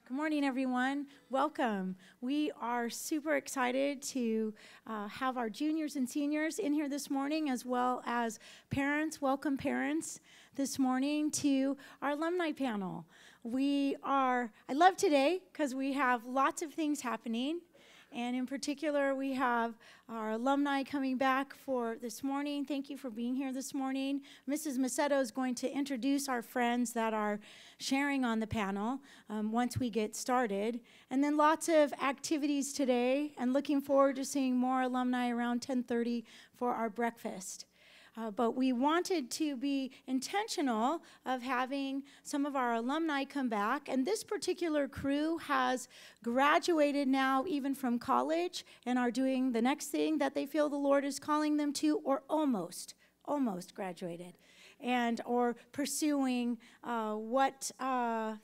Good morning, everyone. Welcome. We are super excited to have our juniors and seniors in here this morning, as well as parents. Welcome, parents, this morning to our alumni panel. I love today because we have lots of things happening. And in particular, we have our alumni coming back for this morning. Thank you for being here this morning. Mrs. Macedo is going to introduce our friends that are sharing on the panel once we get started. And then lots of activities today, and looking forward to seeing more alumni around 10:30 for our breakfast. But we wanted to be intentional of having some of our alumni come back. And this particular crew has graduated now even from college and are doing the next thing that they feel the Lord is calling them to, or almost graduated, and or pursuing what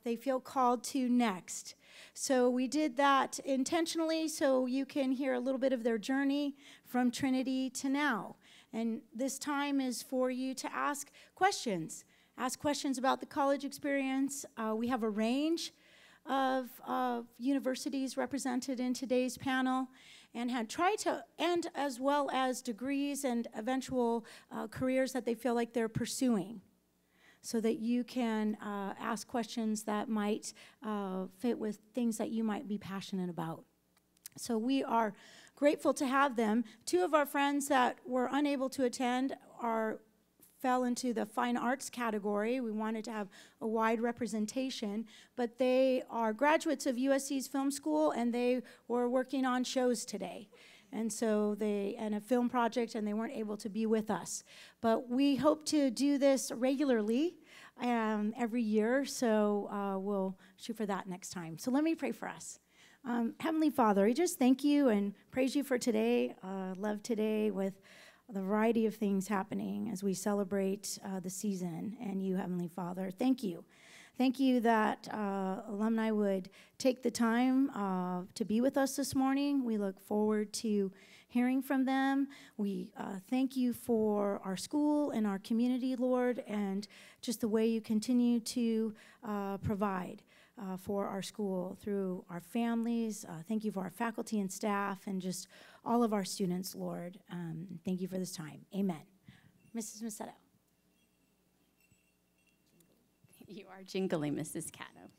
they feel called to next. So we did that intentionally so you can hear a little bit of their journey from Trinity to now. And this time is for you to ask questions. Ask questions about the college experience. We have a range of universities represented in today's panel, and had tried to, and as well as degrees and eventual careers that they feel like they're pursuing, so that you can ask questions that might fit with things that you might be passionate about. So we are grateful to have them. Two of our friends that were unable to attend fell into the fine arts category. We wanted to have a wide representation, but they are graduates of USC's film school, and they were working on shows today. And so and a film project, and they weren't able to be with us. But we hope to do this regularly every year, so we'll shoot for that next time. So let me pray for us. Heavenly Father, I just thank you and praise you for today. Love today with the variety of things happening as we celebrate the season and you, Heavenly Father. Thank you. Thank you that alumni would take the time to be with us this morning. We look forward to hearing from them. We thank you for our school and our community, Lord, and just the way you continue to provide for our school through our families. Thank you for our faculty and staff and just all of our students, Lord. Thank you for this time. Amen. Mrs. Macedo. You are jingly, Mrs. Caddo.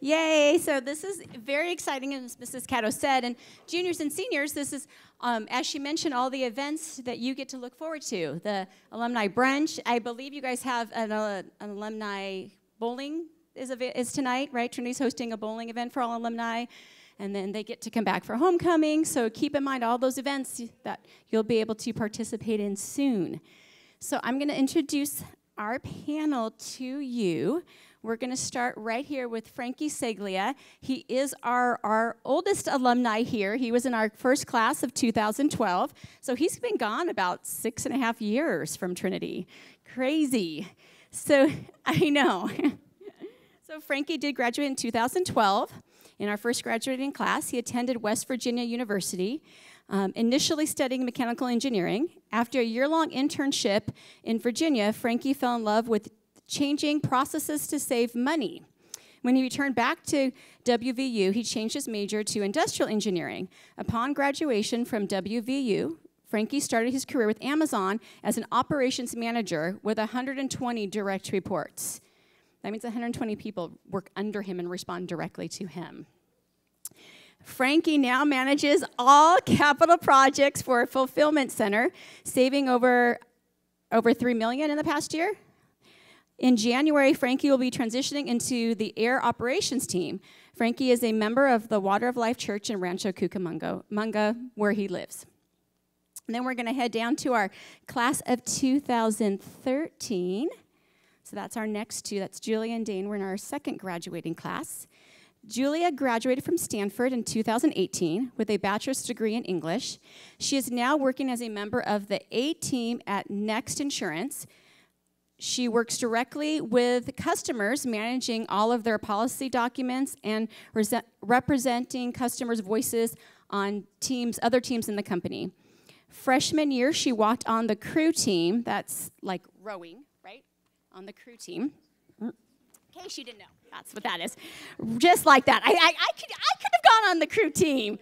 Yay! So this is very exciting, as Mrs. Caddo said. And juniors and seniors, this is, as she mentioned, all the events that you get to look forward to. The alumni brunch. I believe you guys have an alumni bowling is tonight, right? Trinity's hosting a bowling event for all alumni, and then they get to come back for homecoming. So keep in mind all those events that you'll be able to participate in soon. So I'm going to introduce our panel to you. We're going to start right here with Frankie Seglia. He is our oldest alumni here. He was in our first class of 2012. So he's been gone about 6.5 years from Trinity. Crazy. So I know. So Frankie did graduate in 2012. In our first graduating class, he attended West Virginia University, initially studying mechanical engineering. After a year-long internship in Virginia, Frankie fell in love with changing processes to save money. When he returned back to WVU, he changed his major to industrial engineering. Upon graduation from WVU, Frankie started his career with Amazon as an operations manager with 120 direct reports. That means 120 people work under him and respond directly to him. Frankie now manages all capital projects for a fulfillment center, saving over $3 million in the past year. In January, Frankie will be transitioning into the air operations team. Frankie is a member of the Water of Life Church in Rancho Cucamonga, where he lives. And then we're going to head down to our class of 2013. So that's our next two. That's Julia and Dane. We're in our second graduating class. Julia graduated from Stanford in 2018 with a bachelor's degree in English. She is now working as a member of the A team at Next Insurance. She works directly with customers, managing all of their policy documents and representing customers' voices on other teams in the company. Freshman year, she walked on the crew team. That's like rowing, right? On the crew team. In case you didn't know, that's what that is. Just like that. I could have gone on the crew team.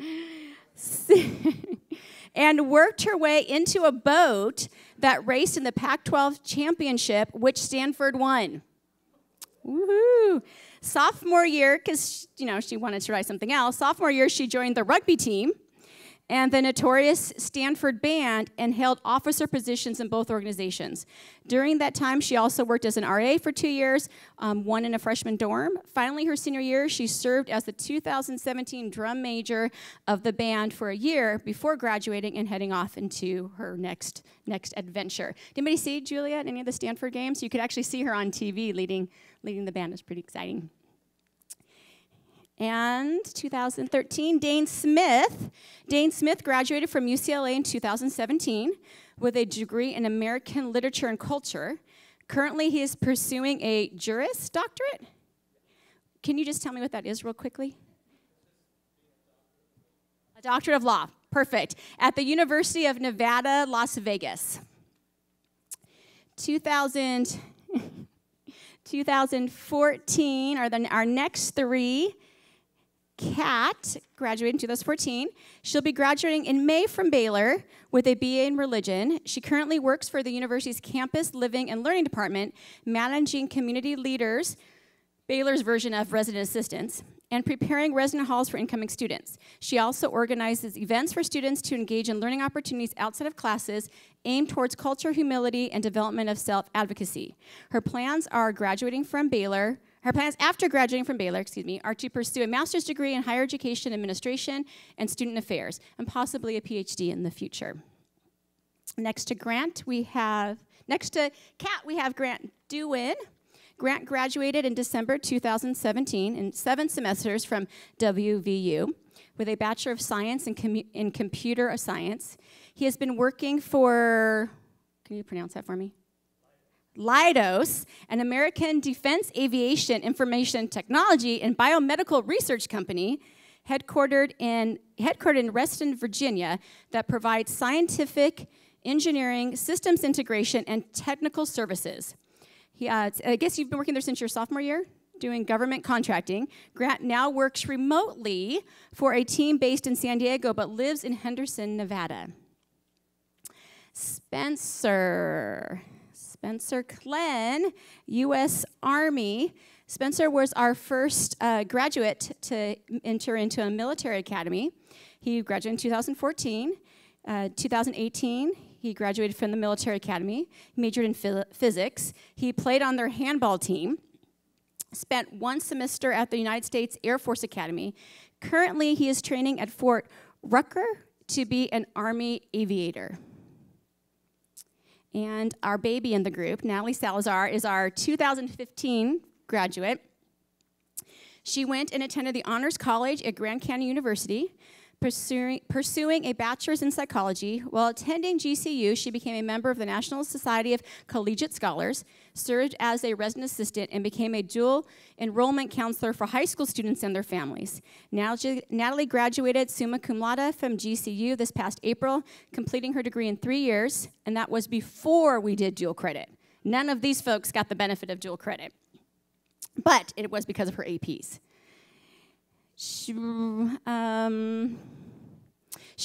And worked her way into a boat that raced in the Pac-12 championship, which Stanford won. Woohoo! Sophomore year, because she wanted to try something else. Sophomore year, she joined the rugby team and the notorious Stanford band and held officer positions in both organizations. During that time, she also worked as an RA for 2 years, one in a freshman dorm. Finally, her senior year, she served as the 2017 drum major of the band for a year before graduating and heading off into her next adventure. Did anybody see Julia at any of the Stanford games? You could actually see her on TV leading the band. It was pretty exciting. And 2013, Dane Smith graduated from UCLA in 2017 with a degree in American Literature and Culture. Currently, he is pursuing a Juris Doctorate. Can you just tell me what that is real quickly? A Doctorate of Law. Perfect. At the University of Nevada, Las Vegas. 2014 are our next three. Kat graduated in 2014. She'll be graduating in May from Baylor with a BA in religion. She currently works for the university's campus living and learning department, managing community leaders, Baylor's version of resident assistants, and preparing resident halls for incoming students. She also organizes events for students to engage in learning opportunities outside of classes aimed towards culture, humility, and development of self-advocacy. Her plans after graduating from Baylor, are to pursue a master's degree in higher education administration and student affairs, and possibly a PhD in the future. Next to Kat, we have Grant Dewin. Grant graduated in December 2017 in 7 semesters from WVU with a Bachelor of Science in Computer Science. He has been working for, can you pronounce that for me? Leidos, an American Defense Aviation Information Technology and Biomedical Research Company headquartered in Reston, Virginia, that provides scientific, engineering, systems integration, and technical services. I guess you've been working there since your sophomore year, doing government contracting. Grant now works remotely for a team based in San Diego, but lives in Henderson, Nevada. Spencer Klen, U.S. Army. Spencer was our first graduate to enter into a military academy. He graduated in 2014. 2018, he graduated from the military academy. He majored in physics. He played on their handball team. Spent 1 semester at the United States Air Force Academy. Currently, he is training at Fort Rucker to be an Army aviator. And our baby in the group, Natalie Salazar, is our 2015 graduate. She went and attended the Honors College at Grand Canyon University, pursuing a bachelor's in psychology. While attending GCU, she became a member of the National Society of Collegiate Scholars, served as a resident assistant, and became a dual enrollment counselor for high school students and their families. Natalie graduated summa cum laude from GCU this past April, completing her degree in 3 years, and that was before we did dual credit. None of these folks got the benefit of dual credit, but it was because of her APs. She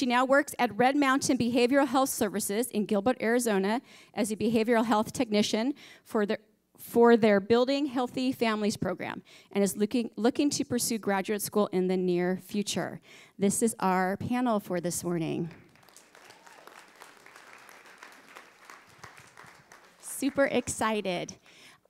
now works at Red Mountain Behavioral Health Services in Gilbert, Arizona, as a behavioral health technician for their Building Healthy Families program, and is looking to pursue graduate school in the near future. This is our panel for this morning. Super excited.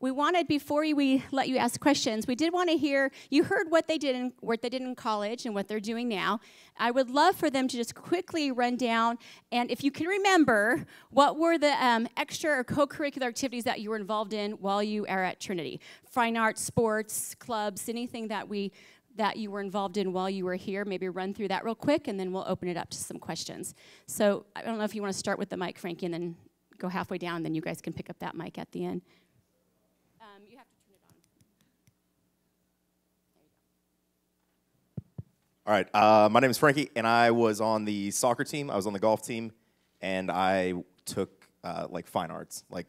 We wanted, before we let you ask questions, we did want to hear, you heard what they did in college and what they're doing now. I would love for them to just quickly run down, and if you can remember, what were the extra or co-curricular activities that you were involved in while you are at Trinity? Fine arts, sports, clubs, anything that you were involved in while you were here. Maybe run through that real quick, and then we'll open it up to some questions. So I don't know if you want to start with the mic, Frankie, and then go halfway down, then you guys can pick up that mic at the end. You have to turn it on. There you go. All right, my name is Frankie, and I was on the soccer team. I was on the golf team, and I took like fine arts, like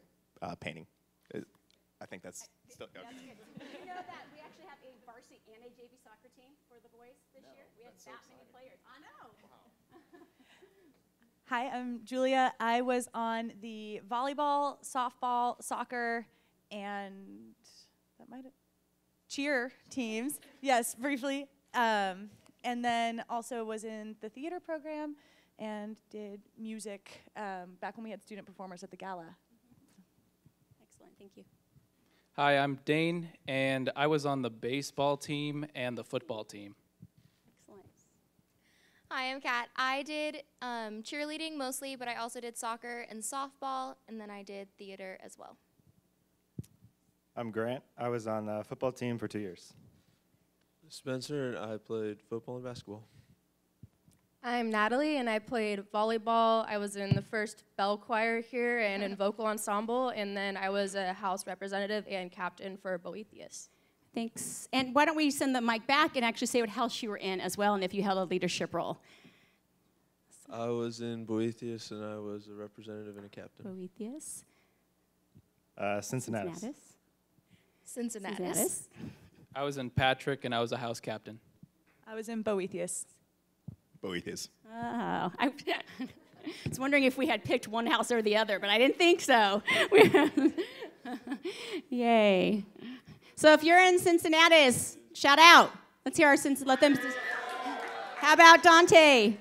painting. I think that's Still, okay. That's good. Did you know that we actually have a varsity and a JV soccer team for the boys this year? We have that many players. I know. Wow. Hi, I'm Julia. I was on the volleyball, softball, soccer, and that might have cheer teams. Yes, briefly. And then also was in the theater program and did music back when we had student performers at the gala. Excellent. Thank you. Hi, I'm Dane, and I was on the baseball team and the football team. Excellent. Hi, I'm Kat. I did cheerleading mostly, but I also did soccer and softball, and then I did theater as well. I'm Grant. I was on the football team for 2 years. Spencer, and I played football and basketball. I'm Natalie, and I played volleyball. I was in the first bell choir here and in vocal ensemble, and then I was a house representative and captain for Boethius. Thanks. And why don't we send the mic back and actually say what house you were in as well, and if you held a leadership role. I was in Boethius, and I was a representative and a captain. Boethius. Cincinnati. Cincinnatus. I was in Patrick, and I was a house captain. I was in Boethius. Boethius. Oh, I was wondering if we had picked one house or the other, but I didn't think so. Yay. So if you're in Cincinnati, shout out. Let's hear our let them. How about Dante?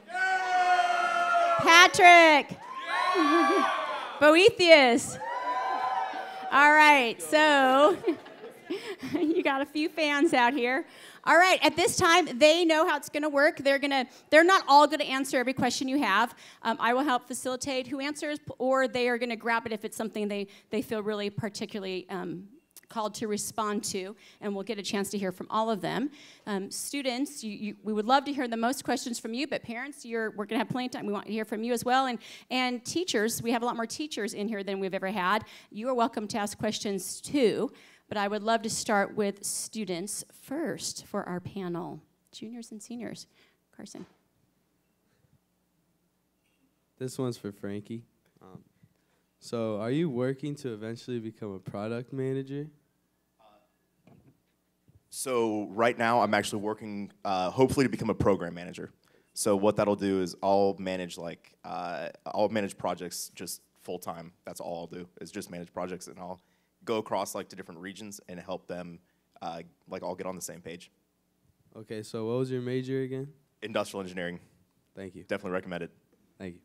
Patrick? Boethius? All right, so you got a few fans out here. All right, at this time, they know how it's going to work. They're not all going to answer every question you have. I will help facilitate who answers, or they are going to grab it if it's something they feel really particularly called to respond to, and we'll get a chance to hear from all of them. Students, we would love to hear the most questions from you, but parents, we're going to have plenty of time. We want to hear from you as well. And teachers, we have a lot more teachers in here than we've ever had. You are welcome to ask questions too. But I would love to start with students first for our panel. Juniors and seniors. Carson. This one's for Frankie. So are you working to eventually become a product manager? So right now, I'm actually working, hopefully, to become a program manager. So what that'll do is I'll manage projects just full time. That's all I'll do is just manage projects, and I'll go across to different regions and help them all get on the same page. Okay, so what was your major again? Industrial engineering. Thank you. Definitely recommend it. Thank you.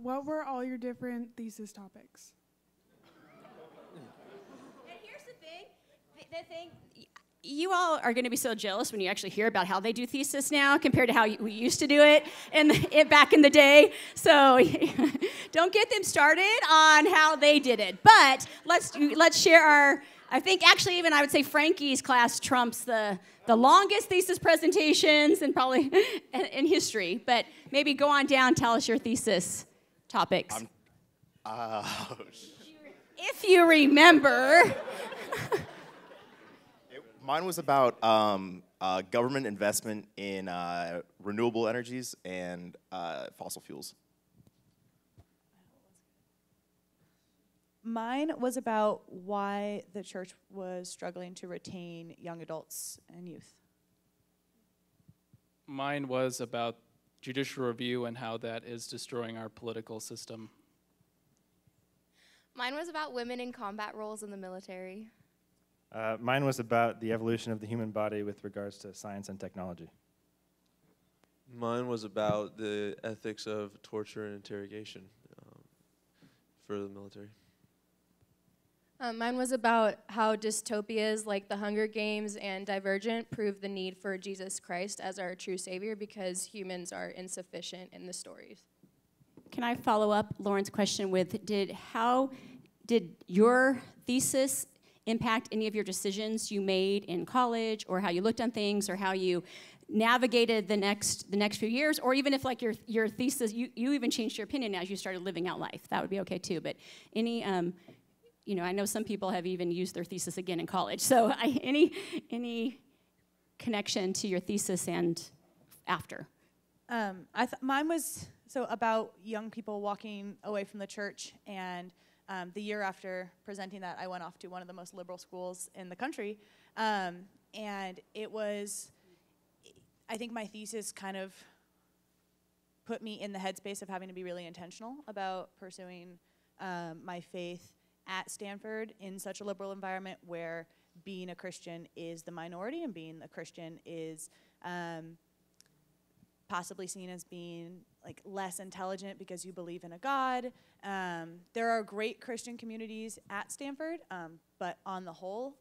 What were all your different thesis topics? And here's the thing, you all are going to be so jealous when you actually hear about how they do thesis now compared to how we used to do it back in the day. So don't get them started on how they did it. But let's share I think actually even I would say Frankie's class trumps the longest thesis presentations and probably in history. But maybe go on down, tell us your thesis topics. If you remember. Mine was about government investment in renewable energies and fossil fuels. Mine was about why the church was struggling to retain young adults and youth. Mine was about judicial review and how that is destroying our political system. Mine was about women in combat roles in the military. Mine was about the evolution of the human body with regards to science and technology. Mine was about the ethics of torture and interrogation for the military. Mine was about how dystopias like the Hunger Games and Divergent prove the need for Jesus Christ as our true Savior because humans are insufficient in the stories. Can I follow up Lauren's question with, how did your thesis impact any of your decisions you made in college, or how you looked on things, or how you navigated the next few years, or even if your thesis, you even changed your opinion as you started living out life? That would be okay too. But any, I know some people have even used their thesis again in college. So any connection to your thesis and after? Mine was about young people walking away from the church, and the year after presenting that, I went off to one of the most liberal schools in the country, and it was, I think my thesis kind of put me in the headspace of having to be really intentional about pursuing my faith at Stanford in such a liberal environment where being a Christian is the minority and being a Christian is possibly seen as being like less intelligent because you believe in a God. There are great Christian communities at Stanford, but on the whole,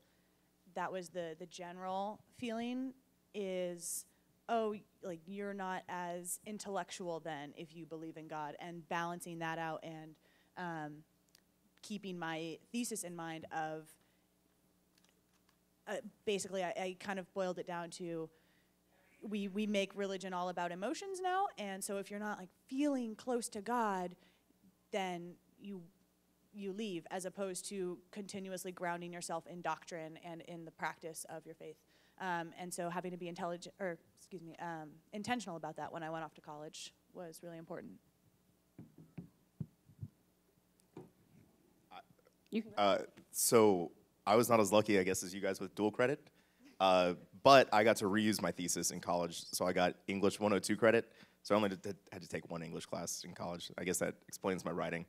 that was the general feeling is, oh, like you're not as intellectual then if you believe in God, and balancing that out and keeping my thesis in mind of basically I kind of boiled it down to we make religion all about emotions now, and so if you're not like feeling close to God, then you leave, as opposed to continuously grounding yourself in doctrine and in the practice of your faith. And so having to be intentional about that when I went off to college was really important. So I was not as lucky, I guess, as you guys with dual credit, but I got to reuse my thesis in college. So I got English 102 credit. So I only had to take one English class in college. I guess that explains my writing.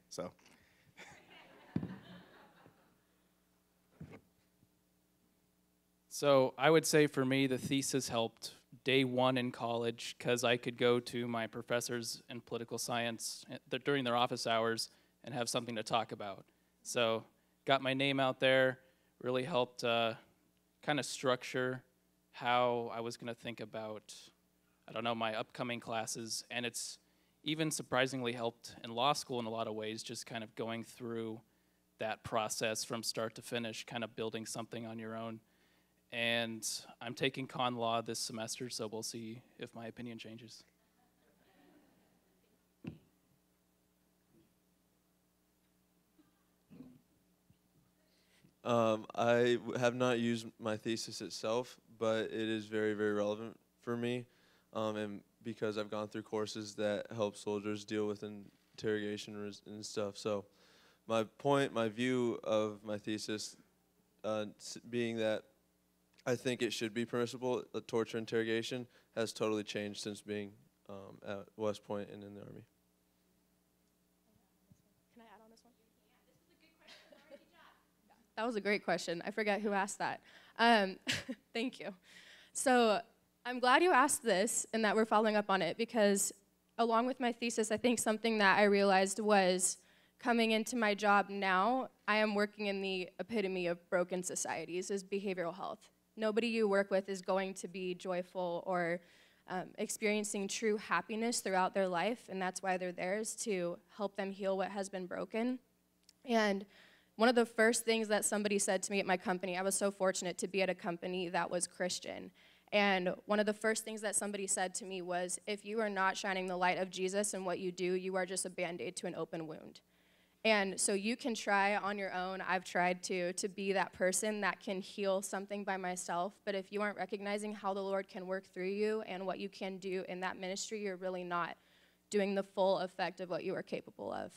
So I would say for me, the thesis helped day one in college because I could go to my professors in political science during their office hours and have something to talk about. So got my name out there, really helped kind of structure how I was going to think about, I don't know, my upcoming classes. And it's even surprisingly helped in law school in a lot of ways, just kind of going through that process from start to finish, kind of building something on your own. And I'm taking con law this semester, so we'll see if my opinion changes. I have not used my thesis itself, but it is very, very relevant for me, and because I've gone through courses that help soldiers deal with interrogation and stuff. So my view of my thesis being that I think it should be permissible, the torture interrogation has totally changed since being at West Point and in the Army. Can I add on this one? That was a great question. I forget who asked that. Thank you. So I'm glad you asked this and that we're following up on it, because along with my thesis, I think something that I realized was coming into my job now, I am working in the epitome of broken societies, is behavioral health. Nobody you work with is going to be joyful or experiencing true happiness throughout their life, and that's why they're there, is to help them heal what has been broken. And one of the first things that somebody said to me at my company, I was so fortunate to be at a company that was Christian, and one of the first things that somebody said to me was, if you are not shining the light of Jesus in what you do, you are just a Band-Aid to an open wound. And so you can try on your own. I've tried to be that person that can heal something by myself, but if you aren't recognizing how the Lord can work through you and what you can do in that ministry, you're really not doing the full effect of what you are capable of.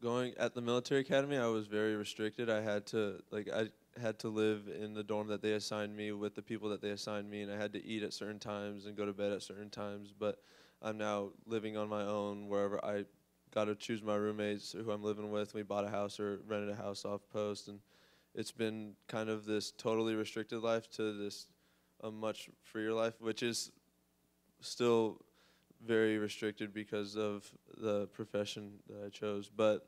Going at the military academy, I was very restricted. I had to live in the dorm that they assigned me with the people that they assigned me, and I had to eat at certain times and go to bed at certain times. But I'm now living on my own wherever I got to choose my roommates who I'm living with. We bought a house or rented a house off post, and it's been kind of this totally restricted life to this a much freer life, which is still very restricted because of the profession that I chose. But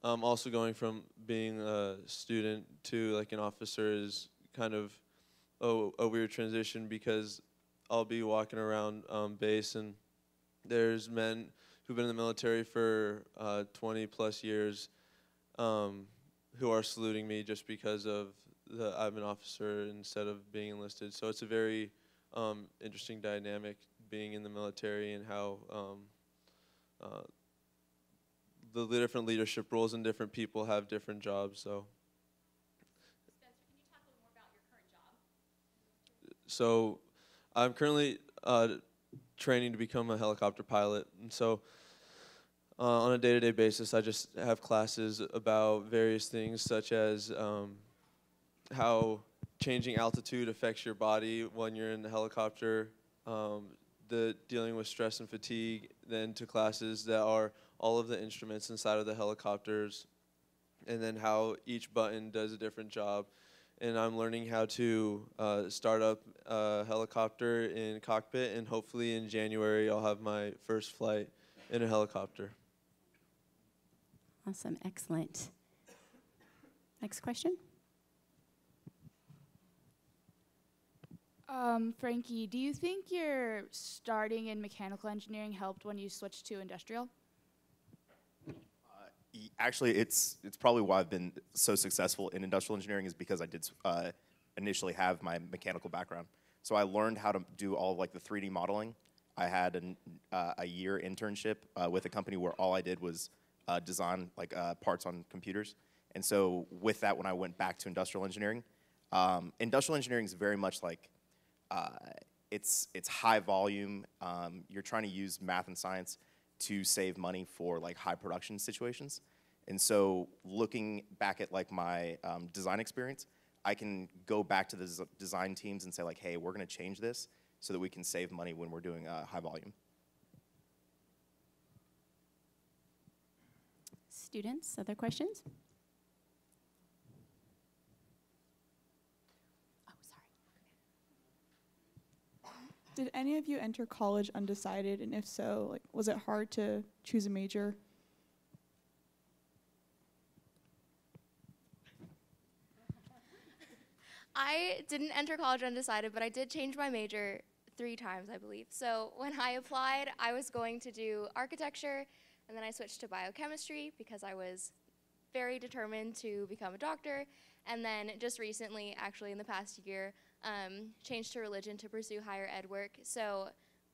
also going from being a student to like an officer is kind of a weird transition, because I'll be walking around base, and there's men who've been in the military for 20 plus years who are saluting me just because of I'm an officer instead of being enlisted. So it's a very interesting dynamic being in the military, and how the different leadership roles and different people have different jobs. So. Spencer, can you talk a little more about your current job? So I'm currently training to become a helicopter pilot, and so on a day-to-day basis, I just have classes about various things, such as how changing altitude affects your body when you're in the helicopter, the dealing with stress and fatigue, then to classes that are all of the instruments inside of the helicopters, and then how each button does a different job. And I'm learning how to start up a helicopter in cockpit, and hopefully in January I'll have my first flight in a helicopter. Awesome, excellent. Next question. Frankie, do you think your starting in mechanical engineering helped when you switched to industrial? Actually, it's probably why I've been so successful in industrial engineering, is because I did initially have my mechanical background. So I learned how to do all like the 3D modeling. I had a year internship with a company where all I did was design like parts on computers. And so with that, when I went back to industrial engineering is very much like it's high volume. You're trying to use math and science to save money for like high production situations. And so looking back at like my design experience, I can go back to the design teams and say like, hey, we're gonna change this so that we can save money when we're doing high volume. Students, other questions? Oh, sorry. Did any of you enter college undecided, and if so, like, was it hard to choose a major? I didn't enter college undecided, but I did change my major 3 times, I believe. So when I applied, I was going to do architecture, and then I switched to biochemistry because I was very determined to become a doctor. And then just recently, actually in the past year, changed to religion to pursue higher ed work. So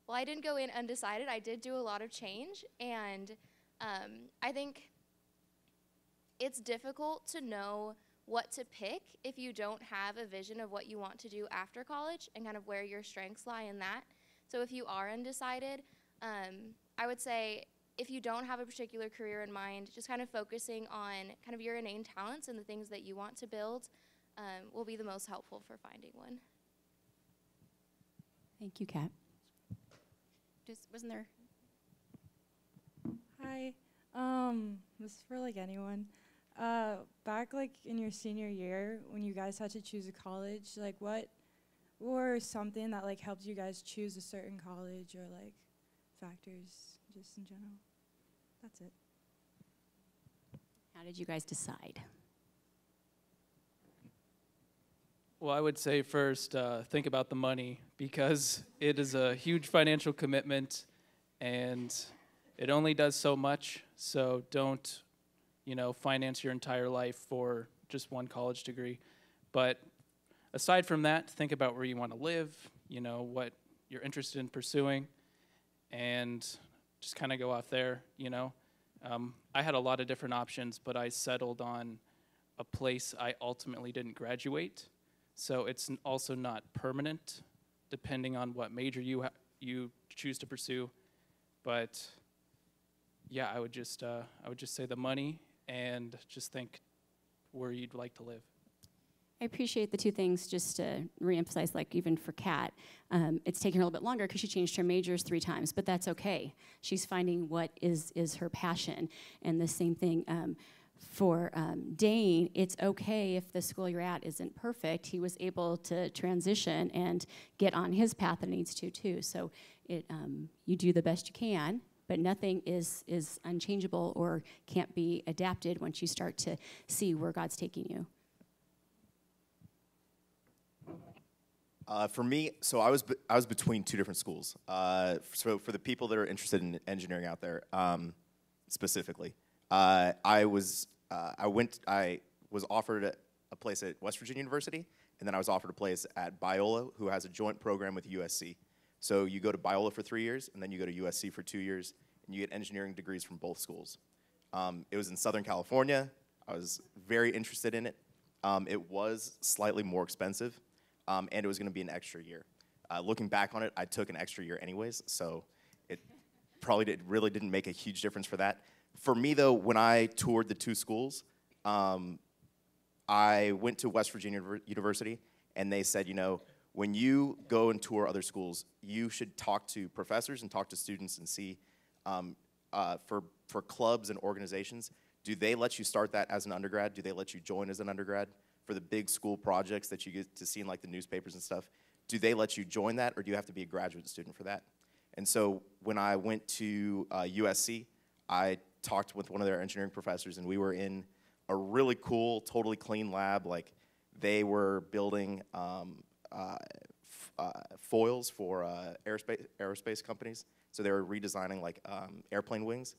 while I didn't go in undecided, I did do a lot of change. And I think it's difficult to know what to pick if you don't have a vision of what you want to do after college and kind of where your strengths lie in that. So if you are undecided, I would say if you don't have a particular career in mind, just kind of focusing on kind of your innate talents and the things that you want to build will be the most helpful for finding one. Thank you, Kat. Wasn't there? Hi. This is for like anyone. Back like in your senior year, when you guys had to choose a college, like what were something that like helped you guys choose a certain college, or like factors just in general? That's it. How did you guys decide? Well, I would say first, think about the money, because it is a huge financial commitment, and it only does so much. So don't, finance your entire life for just one college degree. But aside from that, think about where you want to live, what you're interested in pursuing, and just kind of go off there, I had a lot of different options, but I settled on a place I ultimately didn't graduate. So it's also not permanent, depending on what major you choose to pursue. But yeah, I would just say the money, and just think where you'd like to live. I appreciate the 2 things, just to reemphasize, like even for Kat, it's taking her a little bit longer because she changed her majors 3 times, but that's okay. She's finding what is her passion. And the same thing for Dane, it's okay if the school you're at isn't perfect. He was able to transition and get on his path that he needs to too. So you do the best you can, but nothing is unchangeable or can't be adapted once you start to see where God's taking you. For me, so I was between two different schools. So for the people that are interested in engineering out there, specifically, I was offered a place at West Virginia University, and then I was offered a place at Biola, who has a joint program with USC. So you go to Biola for 3 years, and then you go to USC for 2 years, and you get engineering degrees from both schools. It was in Southern California. I was very interested in it. It was slightly more expensive, and it was going to be an extra year. Looking back on it, I took an extra year anyways, so it probably really didn't make a huge difference for that. For me, though, when I toured the two schools, I went to West Virginia University, and they said, you know, when you go and tour other schools, you should talk to professors and talk to students and see, for clubs and organizations, do they let you start that as an undergrad? Do they let you join as an undergrad? For the big school projects that you get to see in like the newspapers and stuff, do they let you join that, or do you have to be a graduate student for that? And so when I went to USC, I talked with one of their engineering professors, and we were in a really cool, totally clean lab. Like, they were building foils for aerospace companies. So they were redesigning like airplane wings.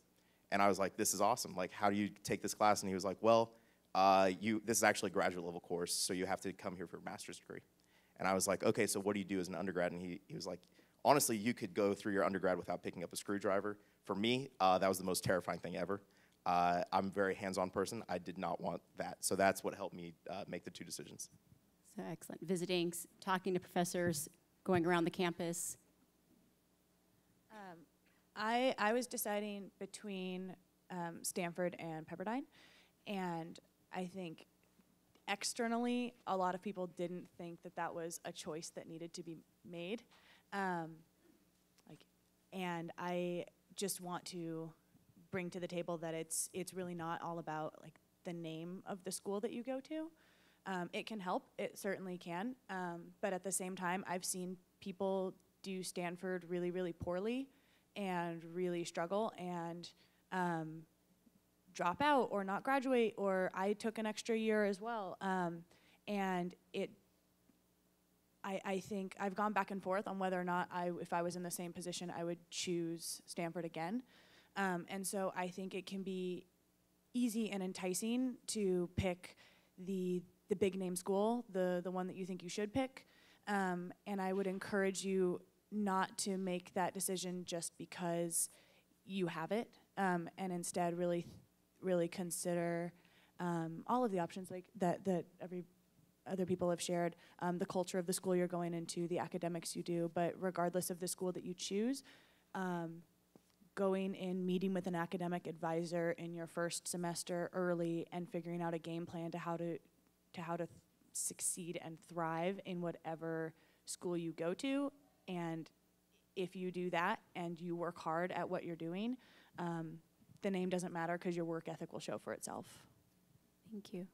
And I was like, this is awesome. Like, how do you take this class? And he was like, well, this is actually a graduate level course, so you have to come here for a master's degree. And I was like, okay, so what do you do as an undergrad? And he was like, honestly, you could go through your undergrad without picking up a screwdriver. For me, that was the most terrifying thing ever. I'm a very hands-on person. I did not want that. So that's what helped me make the two decisions. So excellent. Visiting, talking to professors, going around the campus. I was deciding between Stanford and Pepperdine, and I think externally, a lot of people didn't think that that was a choice that needed to be made. And I just want to bring to the table that it's really not all about like the name of the school that you go to. It can help, it certainly can, but at the same time, I've seen people do Stanford really, really poorly and really struggle and drop out or not graduate, or I took an extra year as well. And I think I've gone back and forth on whether or not if I was in the same position, I would choose Stanford again. And so I think it can be easy and enticing to pick the big name school, the one that you think you should pick. And I would encourage you not to make that decision just because you have it, and instead really consider all of the options like that every other people have shared, the culture of the school you're going into, the academics you do, but regardless of the school that you choose, going in, meeting with an academic advisor in your first semester early and figuring out a game plan to how to succeed and thrive in whatever school you go to. And if you do that and you work hard at what you're doing, the name doesn't matter because your work ethic will show for itself. Thank you.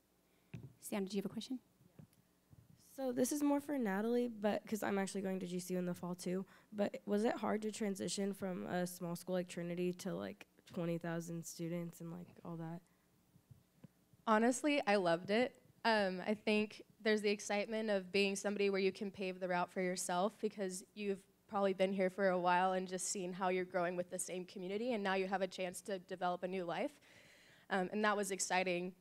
Sam, did you have a question? So this is more for Natalie, but because I'm actually going to GCU in the fall too. But was it hard to transition from a small school like Trinity to like 20,000 students and like all that? Honestly, I loved it. I think there's the excitement of being somebody where you can pave the route for yourself because you've probably been here for a while and just seen how you're growing with the same community, and now you have a chance to develop a new life. And that was exciting.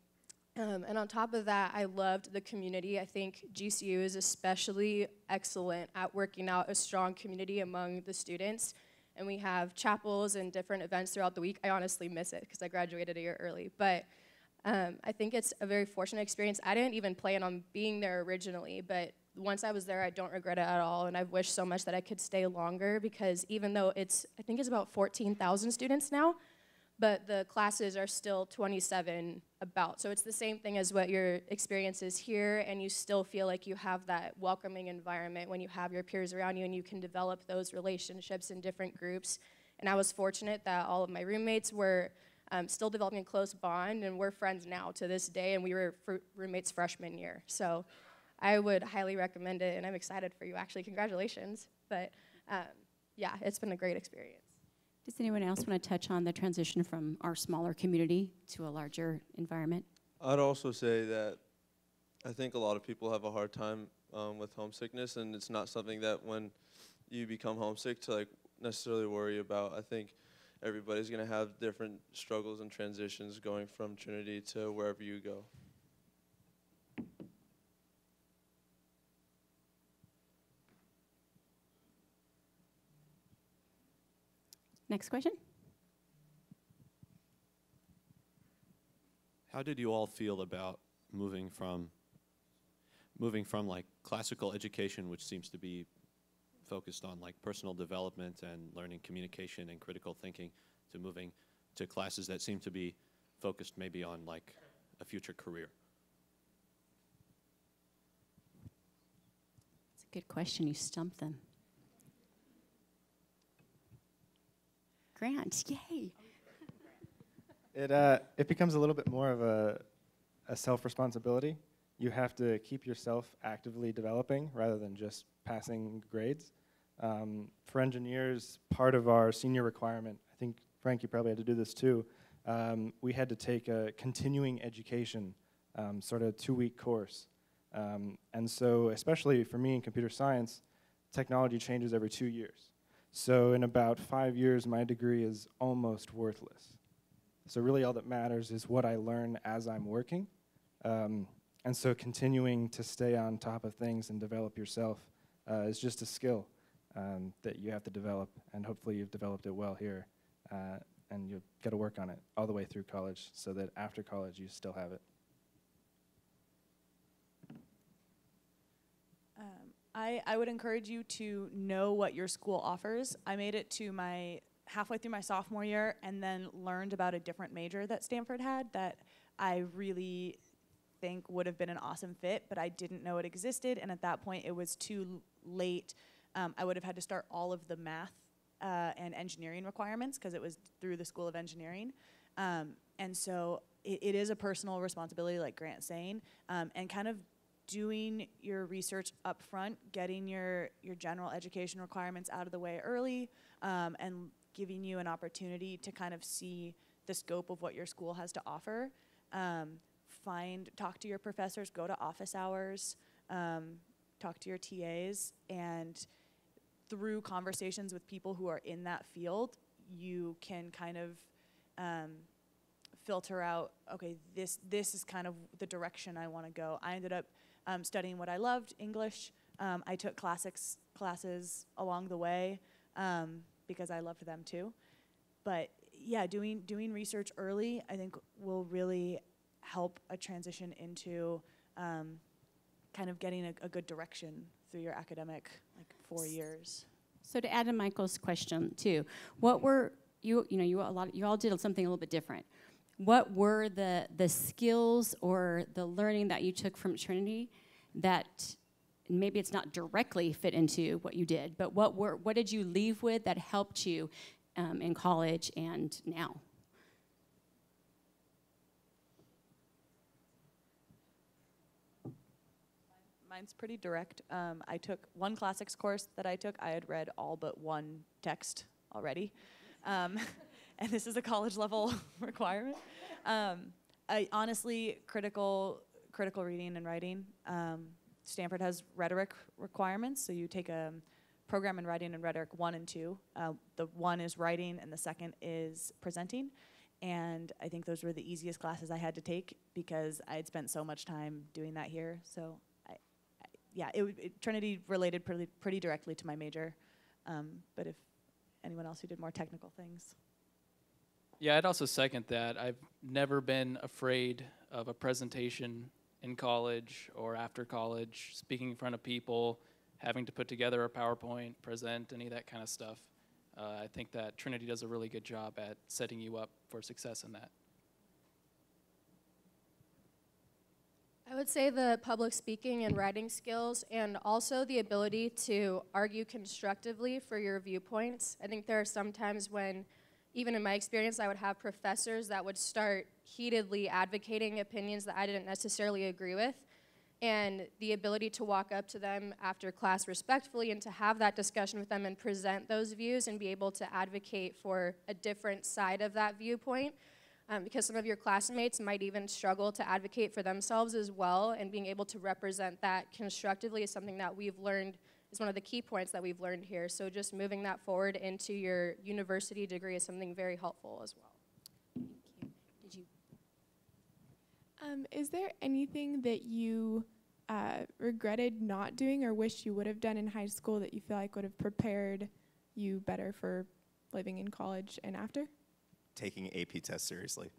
And on top of that, I loved the community. I think GCU is especially excellent at working out a strong community among the students. And we have chapels and different events throughout the week. I honestly miss it because I graduated a year early. But I think it's a very fortunate experience. I didn't even plan on being there originally, but once I was there, I don't regret it at all. And I've wished so much that I could stay longer because even though I think it's about 14,000 students now, but the classes are still 27 about. So it's the same thing as what your experience is here, and you still feel like you have that welcoming environment when you have your peers around you and you can develop those relationships in different groups. And I was fortunate that all of my roommates were still developing a close bond, and we're friends now to this day, and we were roommates freshman year. So I would highly recommend it, and I'm excited for you, actually. Congratulations. But yeah, it's been a great experience. Does anyone else want to touch on the transition from our smaller community to a larger environment? I'd also say that I think a lot of people have a hard time with homesickness, and it's not something that when you become homesick to like necessarily worry about. I think everybody's gonna have different struggles and transitions going from Trinity to wherever you go. Next question. How did you all feel about moving from like classical education, which seems to be focused on like personal development and learning communication and critical thinking, to moving to classes that seem to be focused maybe on like a future career? That's a good question. You stumped them. Grant, yay. It becomes a little bit more of a self-responsibility. You have to keep yourself actively developing rather than just passing grades. For engineers, part of our senior requirement, I think Frank, you probably had to do this too, we had to take a continuing education sort of 2-week course. And so especially for me in computer science, technology changes every 2 years. So in about 5 years, my degree is almost worthless. So really all that matters is what I learn as I'm working. And so continuing to stay on top of things and develop yourself is just a skill that you have to develop, and hopefully you've developed it well here. And you've got to work on it all the way through college so that after college you still have it. I would encourage you to know what your school offers. I made it to my halfway through my sophomore year and then learned about a different major that Stanford had that I really think would have been an awesome fit, but I didn't know it existed, and at that point it was too late. I would have had to start all of the math and engineering requirements because it was through the School of Engineering. And so it is a personal responsibility, like Grant's saying, and kind of doing your research up front, getting your general education requirements out of the way early, and giving you an opportunity to kind of see the scope of what your school has to offer. Talk to your professors, go to office hours, talk to your TAs, and through conversations with people who are in that field, you can kind of filter out, okay, this is kind of the direction I want to go. I ended up studying what I loved, English. I took classics classes along the way because I loved them too. But yeah, doing research early, I think, will really help a transition into kind of getting a good direction through your academic 4 years. So to add to Michael's question too, what were you all did something a little bit different. What were the skills or the learning that you took from Trinity that maybe it's not directly fit into what you did, but what did you leave with that helped you in college and now? Mine's pretty direct. I took one classics course that I took. I had read all but one text already. And this is a college level requirement. I honestly, critical reading and writing. Stanford has rhetoric requirements, so you take a program in writing and rhetoric 1 and 2. The 1 is writing and the second is presenting. And I think those were the easiest classes I had to take because I had spent so much time doing that here. So Trinity related pretty directly to my major. But if anyone else who did more technical things. Yeah, I'd also second that. I've never been afraid of a presentation in college or after college, speaking in front of people, having to put together a PowerPoint, present, any of that kind of stuff. I think that Trinity does a really good job at setting you up for success in that. I would say the public speaking and writing skills, and also the ability to argue constructively for your viewpoints. I think there are some times when, even in my experience, I would have professors that would start heatedly advocating opinions that I didn't necessarily agree with. And the ability to walk up to them after class respectfully and to have that discussion with them and present those views and be able to advocate for a different side of that viewpoint because some of your classmates might even struggle to advocate for themselves as well, and being able to represent that constructively is something that we've learned, is one of the key points that we've learned here. So just moving that forward into your university degree is something very helpful as well. Thank you. Did you? Is there anything that you regretted not doing or wish you would have done in high school that you feel like would have prepared you better for living in college and after? Taking AP tests seriously.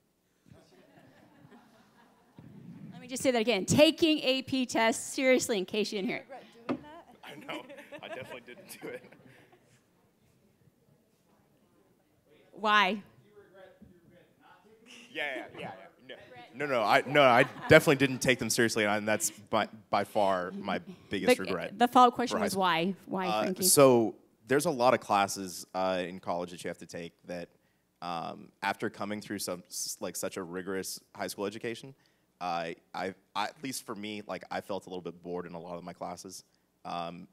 Let me just say that again. Taking AP tests seriously, in case you didn't hear it. I know. I definitely didn't do it. Why? Yeah. No. I definitely didn't take them seriously, and that's by far my biggest regret. The follow-up question was why? Why, Frankie? So there's a lot of classes in college that you have to take that, after coming through such a rigorous high school education, at least for me, like I felt a little bit bored in a lot of my classes.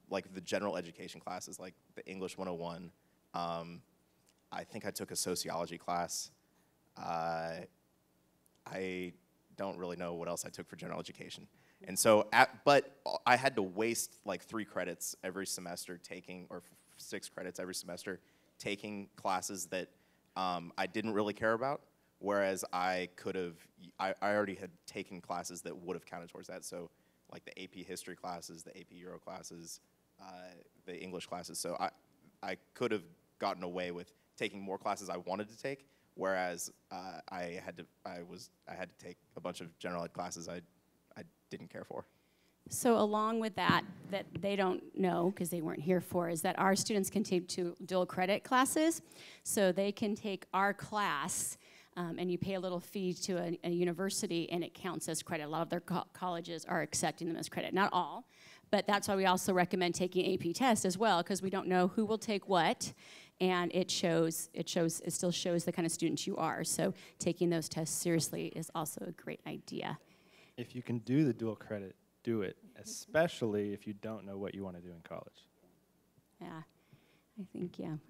Like the general education classes, like the English 101. I think I took a sociology class. I don't really know what else I took for general education. And so, but I had to waste like 3 credits every semester taking, or 6 credits every semester, taking classes that I didn't really care about, whereas I already had taken classes that would have counted towards that. So like the AP history classes, the AP Euro classes, the English classes. So I could have gotten away with taking more classes I wanted to take, whereas I had to take a bunch of general ed classes I didn't care for. So along with that they don't know because they weren't here for, is that our students can take 2 dual credit classes. So they can take our class, and you pay a little fee to a university, and it counts as credit. A lot of their colleges are accepting them as credit. Not all, but that's why we also recommend taking AP test as well, because we don't know who will take what, and it still shows the kind of student you are. So taking those tests seriously is also a great idea. If you can do the dual credit, do it, especially if you don't know what you want to do in college. Yeah, I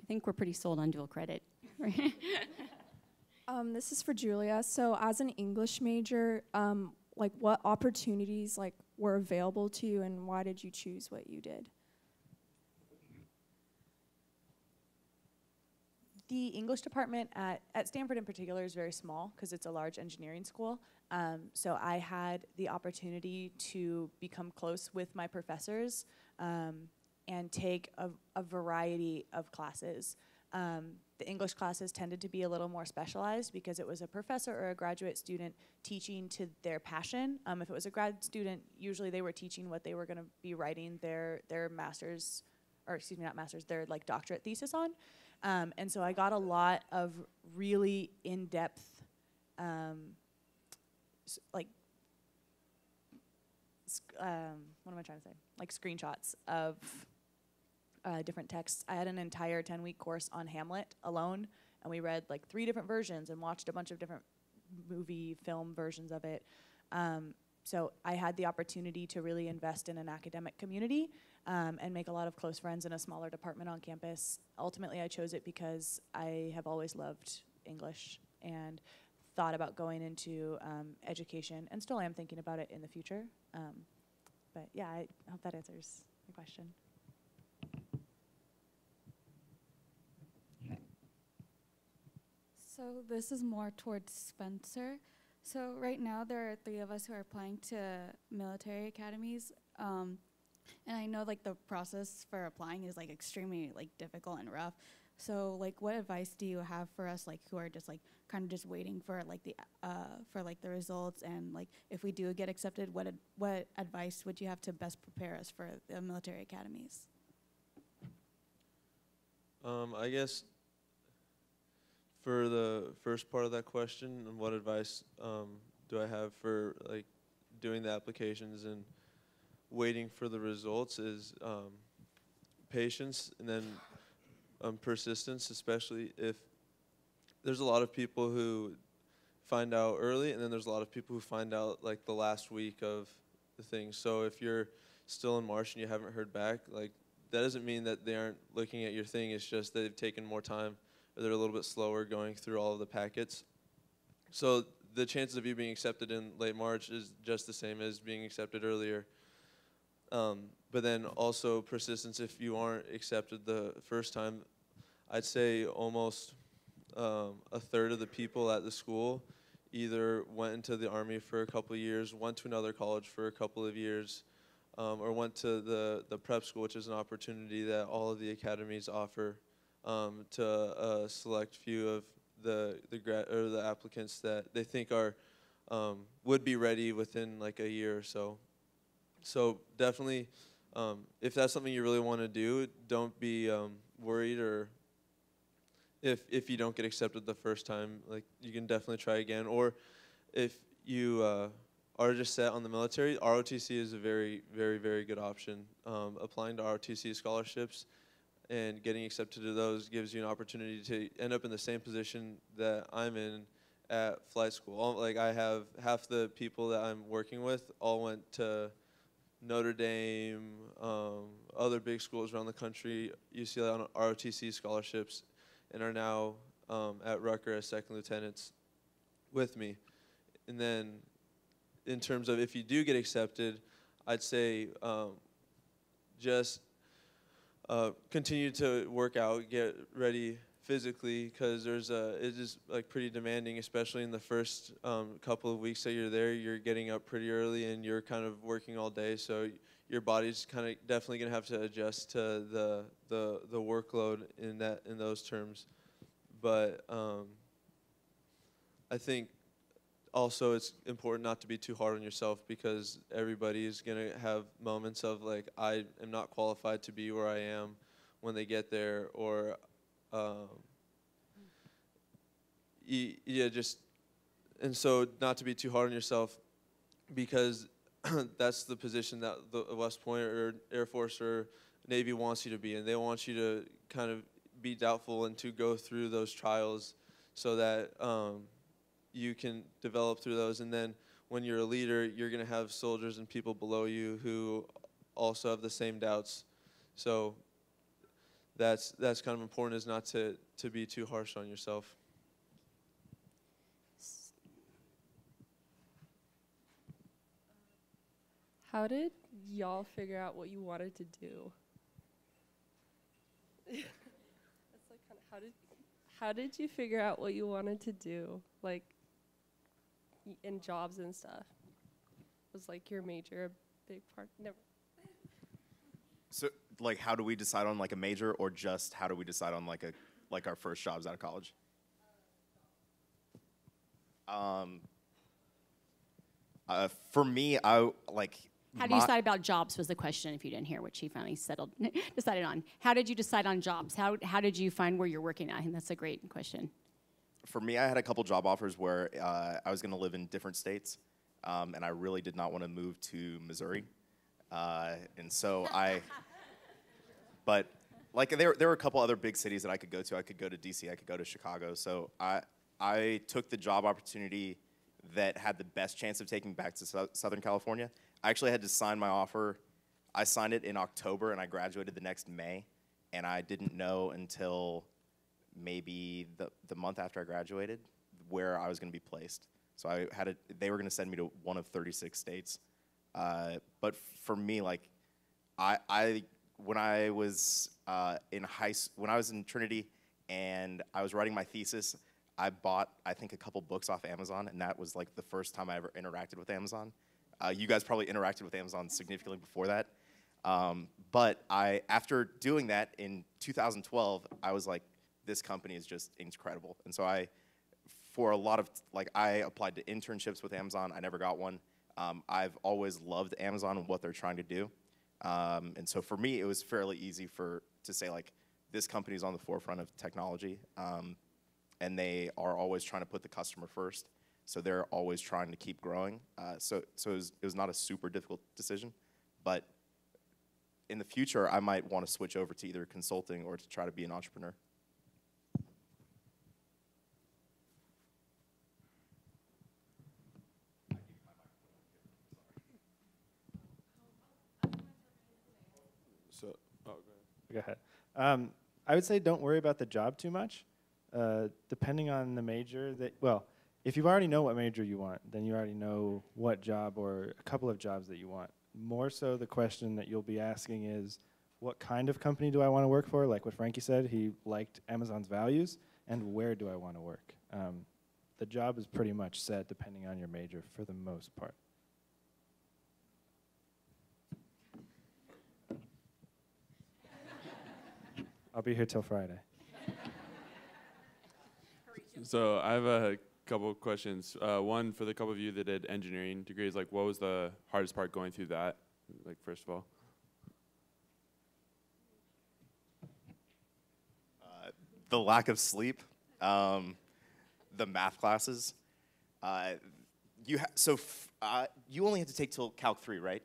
think we're pretty sold on dual credit. This is for Julia. So as an English major, like what opportunities like were available to you, and why did you choose what you did? The English department at Stanford in particular is very small because it's a large engineering school. So I had the opportunity to become close with my professors and take a variety of classes. The English classes tended to be a little more specialized because it was a professor or a graduate student teaching to their passion. If it was a grad student, usually they were teaching what they were going to be writing their master's, or excuse me, not master's, their like doctorate thesis on. And so I got a lot of really in-depth, what am I trying to say? Like screenshots of different texts. I had an entire 10-week course on Hamlet alone, and we read like 3 different versions and watched a bunch of different film versions of it. So I had the opportunity to really invest in an academic community and make a lot of close friends in a smaller department on campus. Ultimately, I chose it because I have always loved English and thought about going into education, and still am thinking about it in the future. But yeah, I hope that answers your question. So this is more towards Spencer. So right now there are 3 of us who are applying to military academies. And I know like the process for applying is like extremely like difficult and rough. So like what advice do you have for us like who are just like kind of just waiting for like the results, and like if we do get accepted, what advice would you have to best prepare us for the military academies? I guess for the first part of that question, what advice do I have for like doing the applications and waiting for the results, is patience, and then persistence, especially if there's a lot of people who find out early, and then there's a lot of people who find out like the last week of the thing. So if you're still in March and you haven't heard back, like that doesn't mean that they aren't looking at your thing. It's just they've taken more time, or they're a little bit slower going through all of the packets. So the chances of you being accepted in late March is just the same as being accepted earlier. But then also persistence if you aren't accepted the first time. I'd say almost a third of the people at the school either went into the Army for a couple of years, went to another college for a couple of years, or went to the prep school, which is an opportunity that all of the academies offer to a select few of the applicants that they think are would be ready within like a year or so. So definitely, if that's something you really want to do, don't be worried, or if you don't get accepted the first time, like you can definitely try again. Or if you are just set on the military, ROTC is a very, very, very good option. Applying to ROTC scholarships and getting accepted to those gives you an opportunity to end up in the same position that I'm in at flight school. Like I have half the people that I'm working with all went to Notre Dame, other big schools around the country, UCLA on ROTC scholarships, and are now at Rucker as second lieutenants with me. And then in terms of if you do get accepted, I'd say just continue to work out, get ready physically, because it is like pretty demanding, especially in the first couple of weeks that you're there. You're getting up pretty early and you're kind of working all day, so your body's kind of definitely gonna have to adjust to the workload in those terms. But I think also it's important not to be too hard on yourself, because everybody is gonna have moments of like, I am not qualified to be where I am when they get there, or and so not to be too hard on yourself, because that's the position that the West Point or Air Force or Navy wants you to be in. They want you to kind of be doubtful and to go through those trials so that you can develop through those. And then when you're a leader, you're going to have soldiers and people below you who also have the same doubts. So that's kind of important, is not to be too harsh on yourself. How did y'all figure out what you wanted to do? That's like kind of how did you figure out what you wanted to do, like in jobs and stuff? Was like your major a big part? Never. So, like, how do we decide on like a major, or just how do we decide on like our first jobs out of college? For me, I like. How do you decide about jobs was the question, if you didn't hear what she finally decided on. How did you decide on jobs? How did you find where you're working at? I think that's a great question. For me, I had a couple job offers where I was going to live in different states, and I really did not want to move to Missouri. And so but like there were a couple other big cities that I could go to. I could go to DC, I could go to Chicago. So I took the job opportunity that had the best chance of taking me back to Southern California. I actually had to sign my offer. I signed it in October, and I graduated the next May. And I didn't know until maybe the month after I graduated where I was going to be placed. So they were going to send me to one of 36 states. But for me, like, when I was when I was in Trinity and I was writing my thesis, I bought, I think, a couple books off Amazon, and that was like the first time I ever interacted with Amazon. You guys probably interacted with Amazon significantly before that. But after doing that in 2012, I was like, this company is just incredible. And so for a lot of, I applied to internships with Amazon. I never got one. I've always loved Amazon and what they're trying to do. And so for me, it was fairly easy to say, like, this company is on the forefront of technology. And they are always trying to put the customer first. So they're always trying to keep growing. So it was not a super difficult decision. But in the future, I might want to switch over to either consulting or to try to be an entrepreneur. So, go ahead. I would say don't worry about the job too much. Depending on the major, if you already know what major you want, then you already know what job or a couple of jobs that you want. More so the question that you'll be asking is, what kind of company do I want to work for? Like what Frankie said, he liked Amazon's values, and where do I want to work? The job is pretty much set depending on your major for the most part. I'll be here till Friday. So I have a couple of questions. One, for the couple of you that did engineering degrees, like what was the hardest part going through that, like first of all? The lack of sleep, the math classes. You only had to take till Calc 3, right?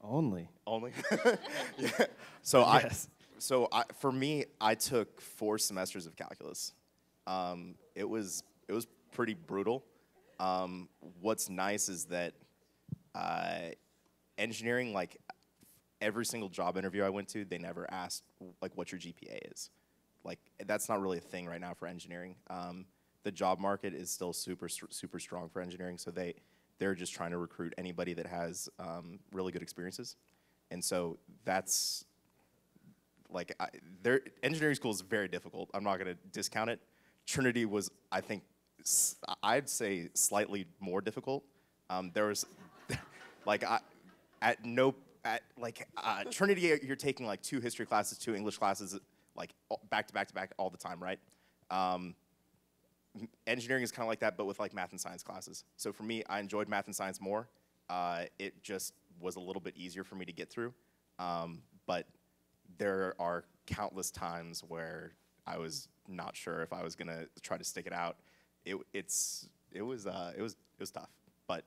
Only. Yeah. So yes. For me, I took 4 semesters of calculus. It was pretty brutal. What's nice is that engineering, like every single job interview I went to, they never asked like what your GPA is. Like that's not really a thing right now for engineering. The job market is still super strong for engineering, so they're just trying to recruit anybody that has really good experiences, and so that's like their engineering school is very difficult. I'm not going to discount it. Trinity was, I think, I'd say slightly more difficult. There was like Trinity, you're taking like 2 history classes, 2 English classes, like back to back all the time, right? Engineering is kind of like that, but with like math and science classes. So for me, I enjoyed math and science more. It just was a little bit easier for me to get through. But there are countless times where I was not sure if I was gonna try to stick it out. It was tough. But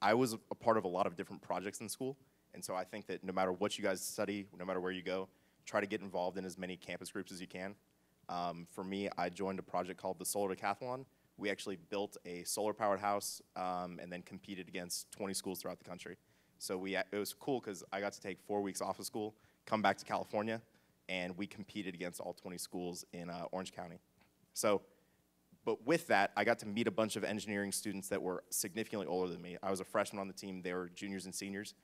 I was a part of a lot of different projects in school, and so I think that no matter what you guys study, no matter where you go, try to get involved in as many campus groups as you can. For me, I joined a project called the Solar Decathlon. We actually built a solar-powered house and then competed against 20 schools throughout the country. So it was cool because I got to take 4 weeks off of school, come back to California, and we competed against all 20 schools in Orange County. So, but with that, I got to meet a bunch of engineering students that were significantly older than me. I was a freshman on the team. They were juniors and seniors.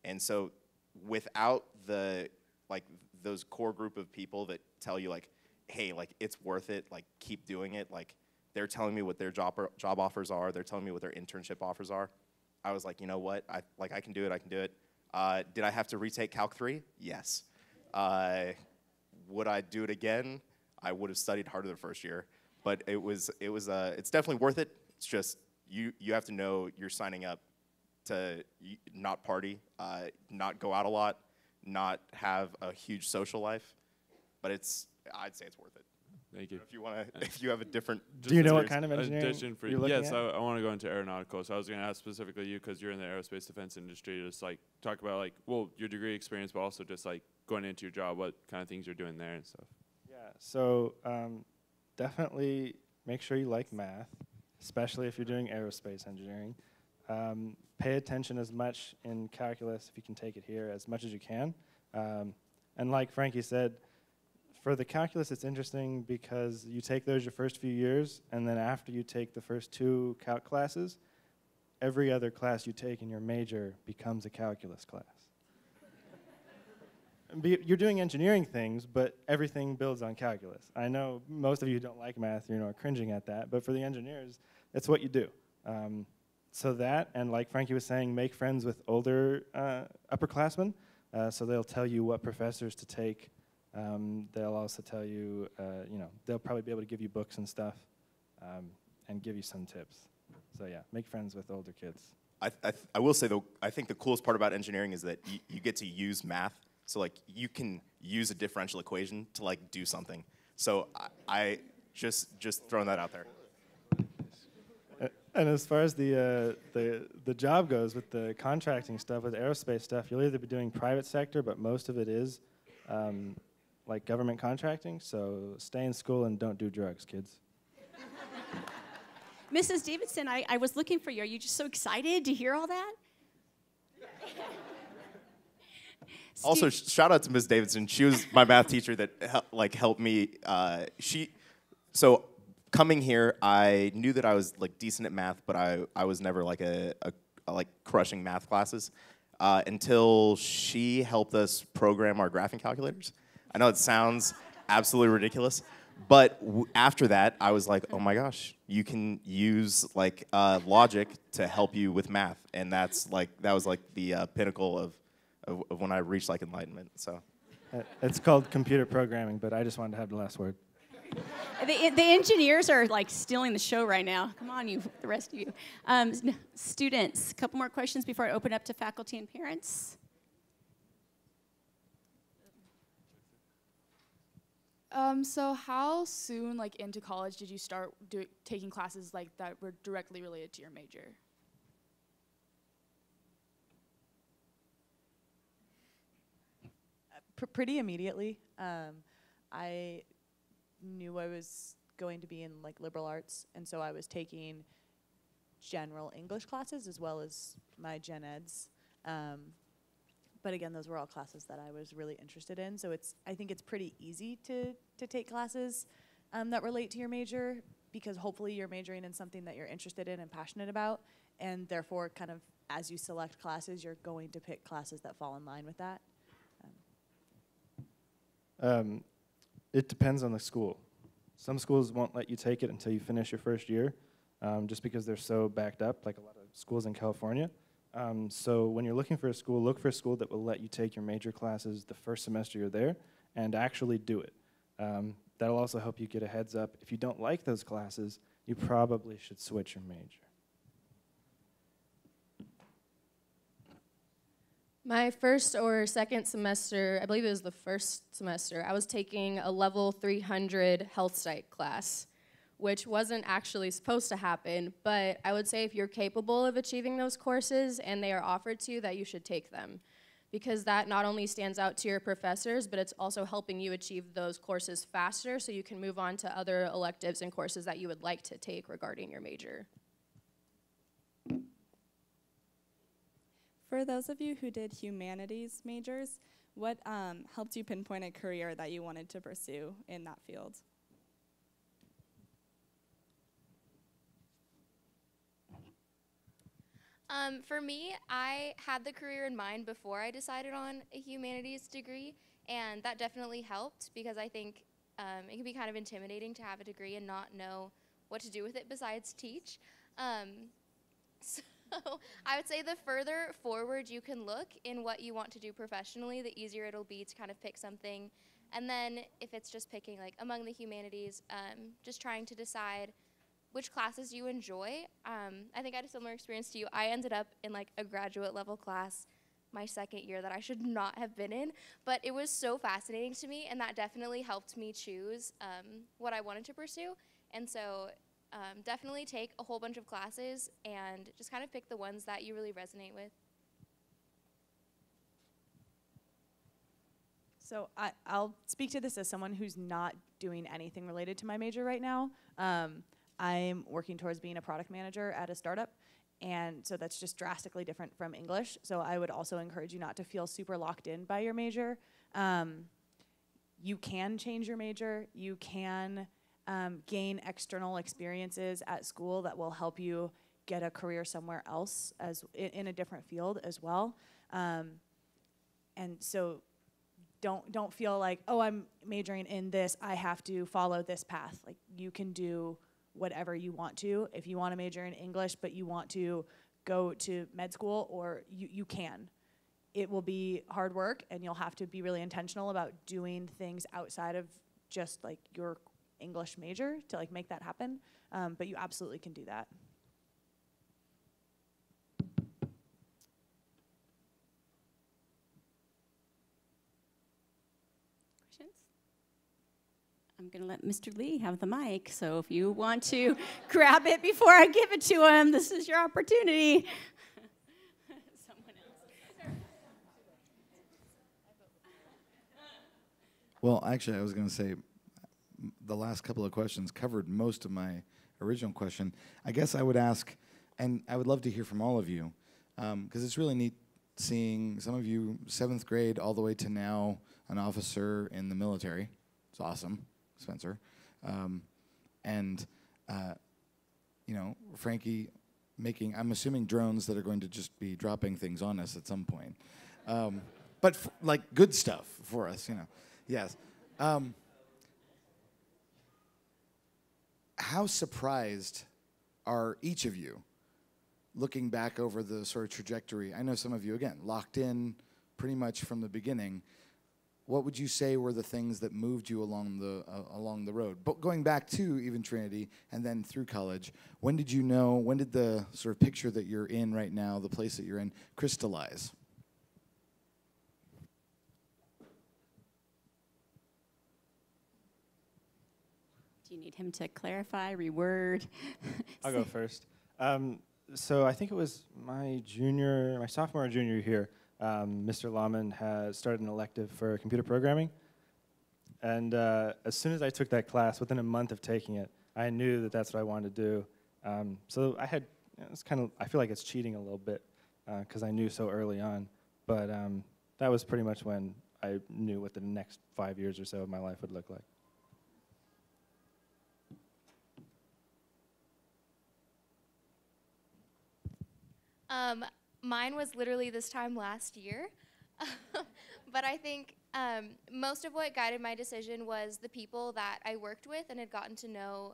And so without those core group of people that tell you like, hey, like it's worth it, like keep doing it, like they're telling me what their job offers are, they're telling me what their internship offers are. I was like, you know what, I can do it. Did I have to retake Calc 3? Yes. Would I do it again? I would have studied harder the first year, but it's definitely worth it. It's just you have to know you're signing up to not party, not go out a lot, not have a huge social life, but I'd say it's worth it. Thank you. If you have a different. Do you know what kind of engineering you're looking yes, at? I want to go into aeronautical. So I was going to ask specifically you because you're in the aerospace defense industry. Just like talk about like your degree experience, but also just like going into your job, what kind of things you're doing there and stuff. Yeah. So definitely make sure you like math, especially if you're doing aerospace engineering. Pay attention as much in calculus, if you can take it here, as much as you can. And like Frankie said, for the calculus, it's interesting because you take those your first few years, and then after you take the first 2 calc classes, every other class you take in your major becomes a calculus class. You're doing engineering things, but everything builds on calculus. I know most of you don't like math, are cringing at that, but for the engineers, it's what you do. So that, and like Frankie was saying, make friends with older upperclassmen, so they'll tell you what professors to take. They'll also tell you, they'll probably be able to give you books and stuff and give you some tips. So yeah, make friends with older kids. I will say, though, I think the coolest part about engineering is that you get to use math. So like you can use a differential equation to like do something. So I just throwing that out there. And as far as the job goes with the contracting stuff, with aerospace stuff, you'll either be doing private sector, but most of it is like government contracting. So stay in school and don't do drugs, kids. Mrs. Davidson, I was looking for you. Are you just so excited to hear all that? Also, shout out to Ms. Davidson. She was my math teacher that helped me. So coming here, I knew that I was like decent at math, but I was never like a like crushing math classes until she helped us program our graphing calculators. I know it sounds absolutely ridiculous, but after that, I was like, oh my gosh, you can use like logic to help you with math, and that was like the pinnacle of when I reached like enlightenment. So it's called computer programming, but I just wanted to have the last word. The engineers are like stealing the show right now. Come on, you, the rest of you. Students, a couple more questions before I open up to faculty and parents. So how soon, like into college, did you start taking classes like that were directly related to your major? Pretty immediately. I knew I was going to be in like liberal arts, and so I was taking general English classes as well as my gen eds. But again, those were all classes that I was really interested in. So I think it's pretty easy to take classes that relate to your major, because hopefully you're majoring in something that you're interested in and passionate about, and therefore kind of as you select classes, you're going to pick classes that fall in line with that. It depends on the school. Some schools won't let you take it until you finish your first year, just because they're so backed up, like a lot of schools in California. So when you're looking for a school, look for a school that will let you take your major classes the first semester you're there and actually do it. That'll also help you get a heads up. If you don't like those classes, you probably should switch your major. My first or second semester, I believe it was the first semester, I was taking a level 300 health psych class, which wasn't actually supposed to happen, but I would say if you're capable of achieving those courses and they are offered to you, that you should take them. Because that not only stands out to your professors, but it's also helping you achieve those courses faster so you can move on to other electives and courses that you would like to take regarding your major. For those of you who did humanities majors, what helped you pinpoint a career that you wanted to pursue in that field? For me, I had the career in mind before I decided on a humanities degree, and that definitely helped because I think it can be kind of intimidating to have a degree and not know what to do with it besides teach. So I would say the further forward you can look in what you want to do professionally, the easier it'll be to kind of pick something. And then if it's just picking like among the humanities, just trying to decide which classes you enjoy. I think I had a similar experience to you. I ended up in like a graduate level class my second year that I should not have been in, but it was so fascinating to me, and that definitely helped me choose what I wanted to pursue. And so definitely take a whole bunch of classes and just kind of pick the ones that you really resonate with. So I'll speak to this as someone who's not doing anything related to my major right now. I'm working towards being a product manager at a startup, and so that's just drastically different from English. So I would also encourage you not to feel super locked in by your major. You can change your major. You can gain external experiences at school that will help you get a career somewhere else as in a different field as well. And so don't feel like, oh, I'm majoring in this, I have to follow this path. Like, you can do whatever you want to. If you want to major in English but you want to go to med school, or you can. It will be hard work, and you'll have to be really intentional about doing things outside of just like your English major to like make that happen, but you absolutely can do that. I'm going to let Mr. Lee have the mic, so if you want to grab it before I give it to him, this is your opportunity. Someone else. Well, actually, I was going to say the last couple of questions covered most of my original question. I guess I would ask, and I would love to hear from all of you, because it's really neat seeing some of you 7th grade all the way to now an officer in the military. It's awesome. Spencer. And Frankie making, I'm assuming, drones that are going to just be dropping things on us at some point. But like good stuff for us, Yes. How surprised are each of you looking back over the sort of trajectory? I know some of you, again, locked in pretty much from the beginning. What would you say were the things that moved you along the road? But going back to even Trinity and then through college, when did the sort of picture that you're in right now, the place that you're in, crystallize? Do you need him to clarify, reword? I'll go first. So I think it was my sophomore or junior year, Mr. Lahman had started an elective for computer programming. And as soon as I took that class, within a month of taking it, I knew that that's what I wanted to do. So I feel like it's cheating a little bit because I knew so early on. But that was pretty much when I knew what the next 5 years or so of my life would look like. Mine was literally this time last year. But I think most of what guided my decision was the people that I worked with and had gotten to know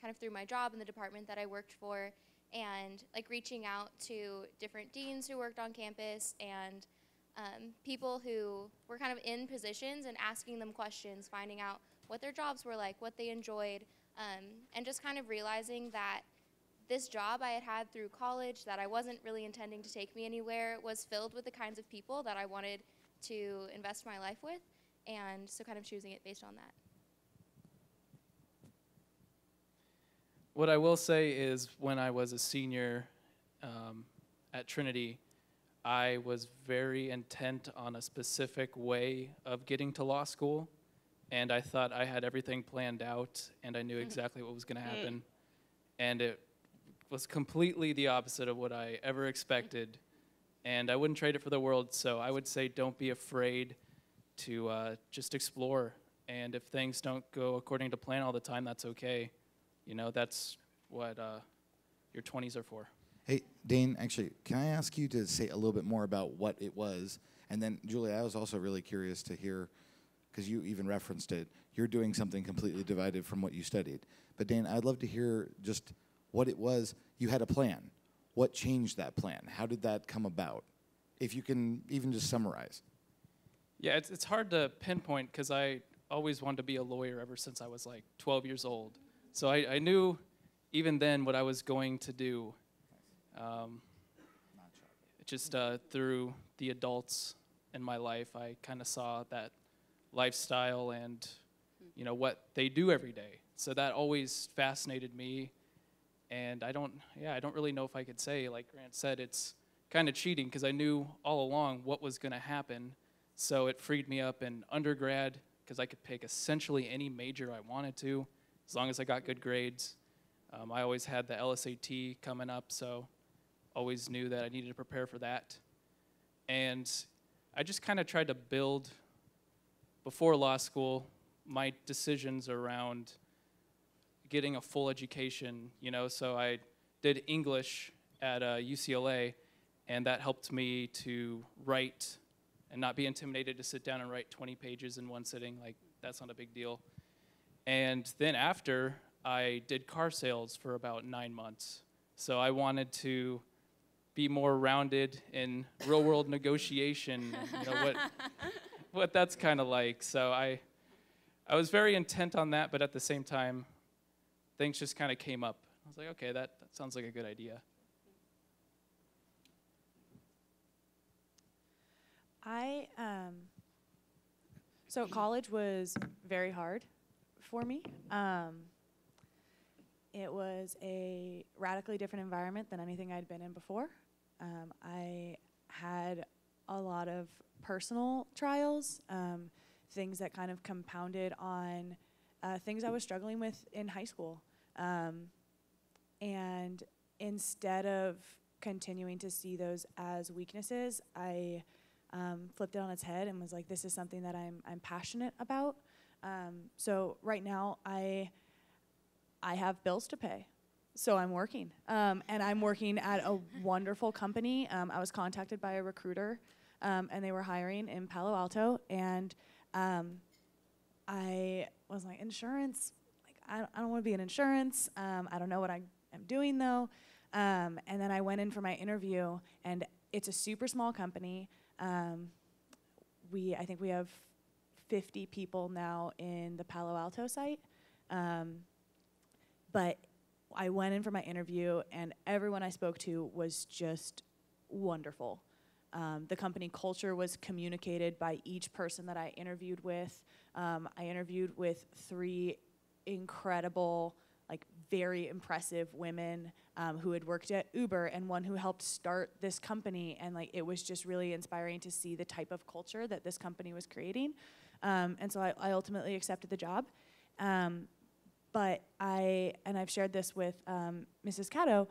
kind of through my job in the department that I worked for, and like reaching out to different deans who worked on campus and people who were kind of in positions and asking them questions, finding out what their jobs were like, what they enjoyed, and just kind of realizing that this job I had had through college that I wasn't really intending to take me anywhere was filled with the kinds of people that I wanted to invest my life with, and so kind of choosing it based on that. What I will say is when I was a senior at Trinity, I was very intent on a specific way of getting to law school, and I thought I had everything planned out, and I knew exactly what was going to happen, and it was completely the opposite of what I ever expected, and I wouldn't trade it for the world. So I would say don't be afraid to just explore, and if things don't go according to plan all the time, that's okay. That's what your 20s are for. Hey, Dane, actually, can I ask you to say a little bit more about what it was? And then, Julia, I was also really curious to hear, because you even referenced it, you're doing something completely divided from what you studied. But Dane, I'd love to hear just what it was. You had a plan. What changed that plan? How did that come about? If you can even just summarize. Yeah, it's hard to pinpoint because I always wanted to be a lawyer ever since I was like 12 years old. So I knew even then what I was going to do. Just through the adults in my life, I kind of saw that lifestyle and what they do every day. So that always fascinated me. And I don't really know if I could say, like Grant said, it's kind of cheating because I knew all along what was going to happen. So it freed me up in undergrad because I could pick essentially any major I wanted to, as long as I got good grades. I always had the LSAT coming up, so always knew that I needed to prepare for that. And I just kind of tried to build, before law school, my decisions around getting a full education, so I did English at UCLA, and that helped me to write and not be intimidated to sit down and write 20 pages in one sitting. Like, that's not a big deal. And then after, I did car sales for about 9 months. So I wanted to be more rounded in real-world negotiation, what that's kind of like. So I was very intent on that, but at the same time, things just kind of came up. I was like, okay, that sounds like a good idea. So college was very hard for me. It was a radically different environment than anything I'd been in before. I had a lot of personal trials, things that kind of compounded on things I was struggling with in high school. And instead of continuing to see those as weaknesses, I flipped it on its head and was like, this is something that I'm passionate about. So right now, I I have bills to pay. So I'm working, and I'm working at a wonderful company. I was contacted by a recruiter, and they were hiring in Palo Alto, and I was like, insurance? Like, I don't want to be in insurance. I don't know what I am doing, though. And then I went in for my interview, and it's a super small company. I think we have 50 people now in the Palo Alto site. But I went in for my interview, and everyone I spoke to was just wonderful. The company culture was communicated by each person that I interviewed with. I interviewed with 3 incredible, like very impressive women who had worked at Uber, and one who helped start this company. And like, it was just really inspiring to see the type of culture that this company was creating. And so I ultimately accepted the job. But I've shared this with Mrs. Caddo,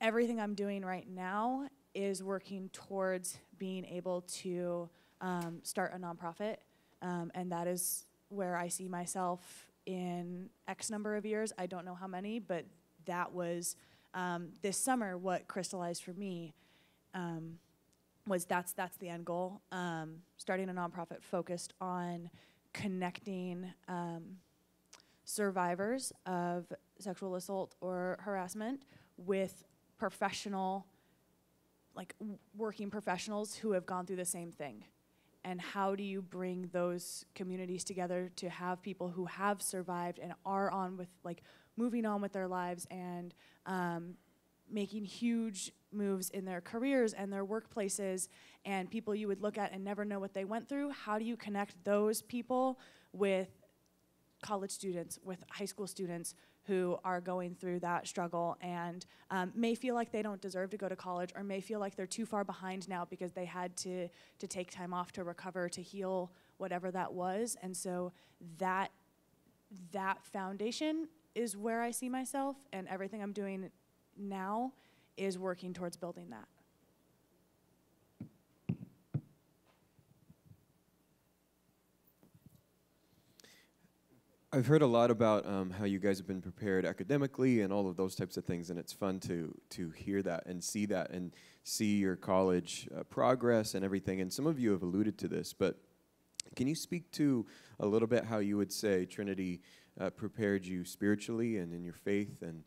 everything I'm doing right now is working towards being able to start a nonprofit. And that is where I see myself in X number of years. I don't know how many, but that was this summer what crystallized for me was that's the end goal. Starting a nonprofit focused on connecting survivors of sexual assault or harassment with professional, like working professionals who have gone through the same thing. And how do you bring those communities together to have people who have survived and are on with, like, moving on with their lives and making huge moves in their careers and their workplaces, and people you would look at and never know what they went through? How do you connect those people with college students, with high school students who are going through that struggle and may feel like they don't deserve to go to college, or may feel like they're too far behind now because they had to take time off to recover, to heal, whatever that was. And so that foundation is where I see myself, and everything I'm doing now is working towards building that. I've heard a lot about how you guys have been prepared academically and all of those types of things, and it's fun to hear that and see your college progress and everything. And some of you have alluded to this, but can you speak to a little bit how you would say Trinity prepared you spiritually and in your faith, and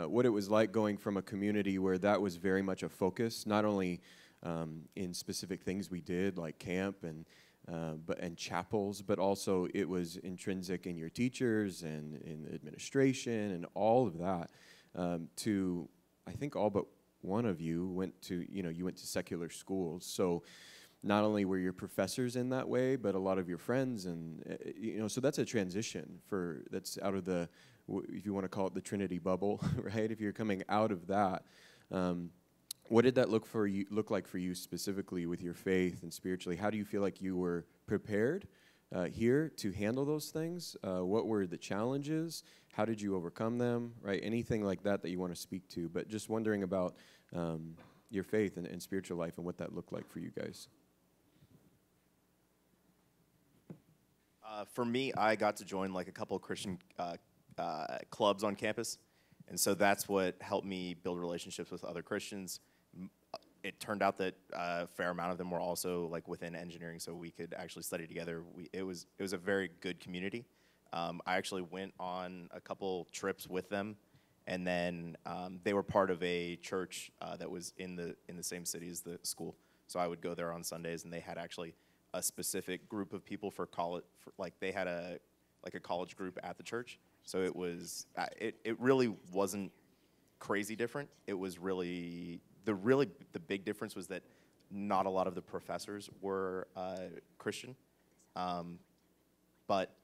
what it was like going from a community where that was very much a focus, not only in specific things we did like camp and chapels, but also it was intrinsic in your teachers and in administration and all of that. To, I think all but one of you went to secular schools. So not only were your professors in that way, but a lot of your friends, and so that's a transition that's out of the, if you want to call it the Trinity bubble, right? If you're coming out of that. What did that look like for you specifically with your faith and spiritually? How do you feel like you were prepared here to handle those things? What were the challenges? How did you overcome them? Right? Anything like that you want to speak to? But just wondering about your faith and spiritual life and what that looked like for you guys. For me, I got to join like a couple of Christian clubs on campus, and so that's what helped me build relationships with other Christians. It turned out that a fair amount of them were also like within engineering, so we could actually study together. It was a very good community. I actually went on a couple trips with them, and then they were part of a church that was in the same city as the school. So I would go there on Sundays, and they had actually a specific group of people for college. They had a college group at the church. So it was it really wasn't crazy different. It was really the big difference was that not a lot of the professors were Christian, but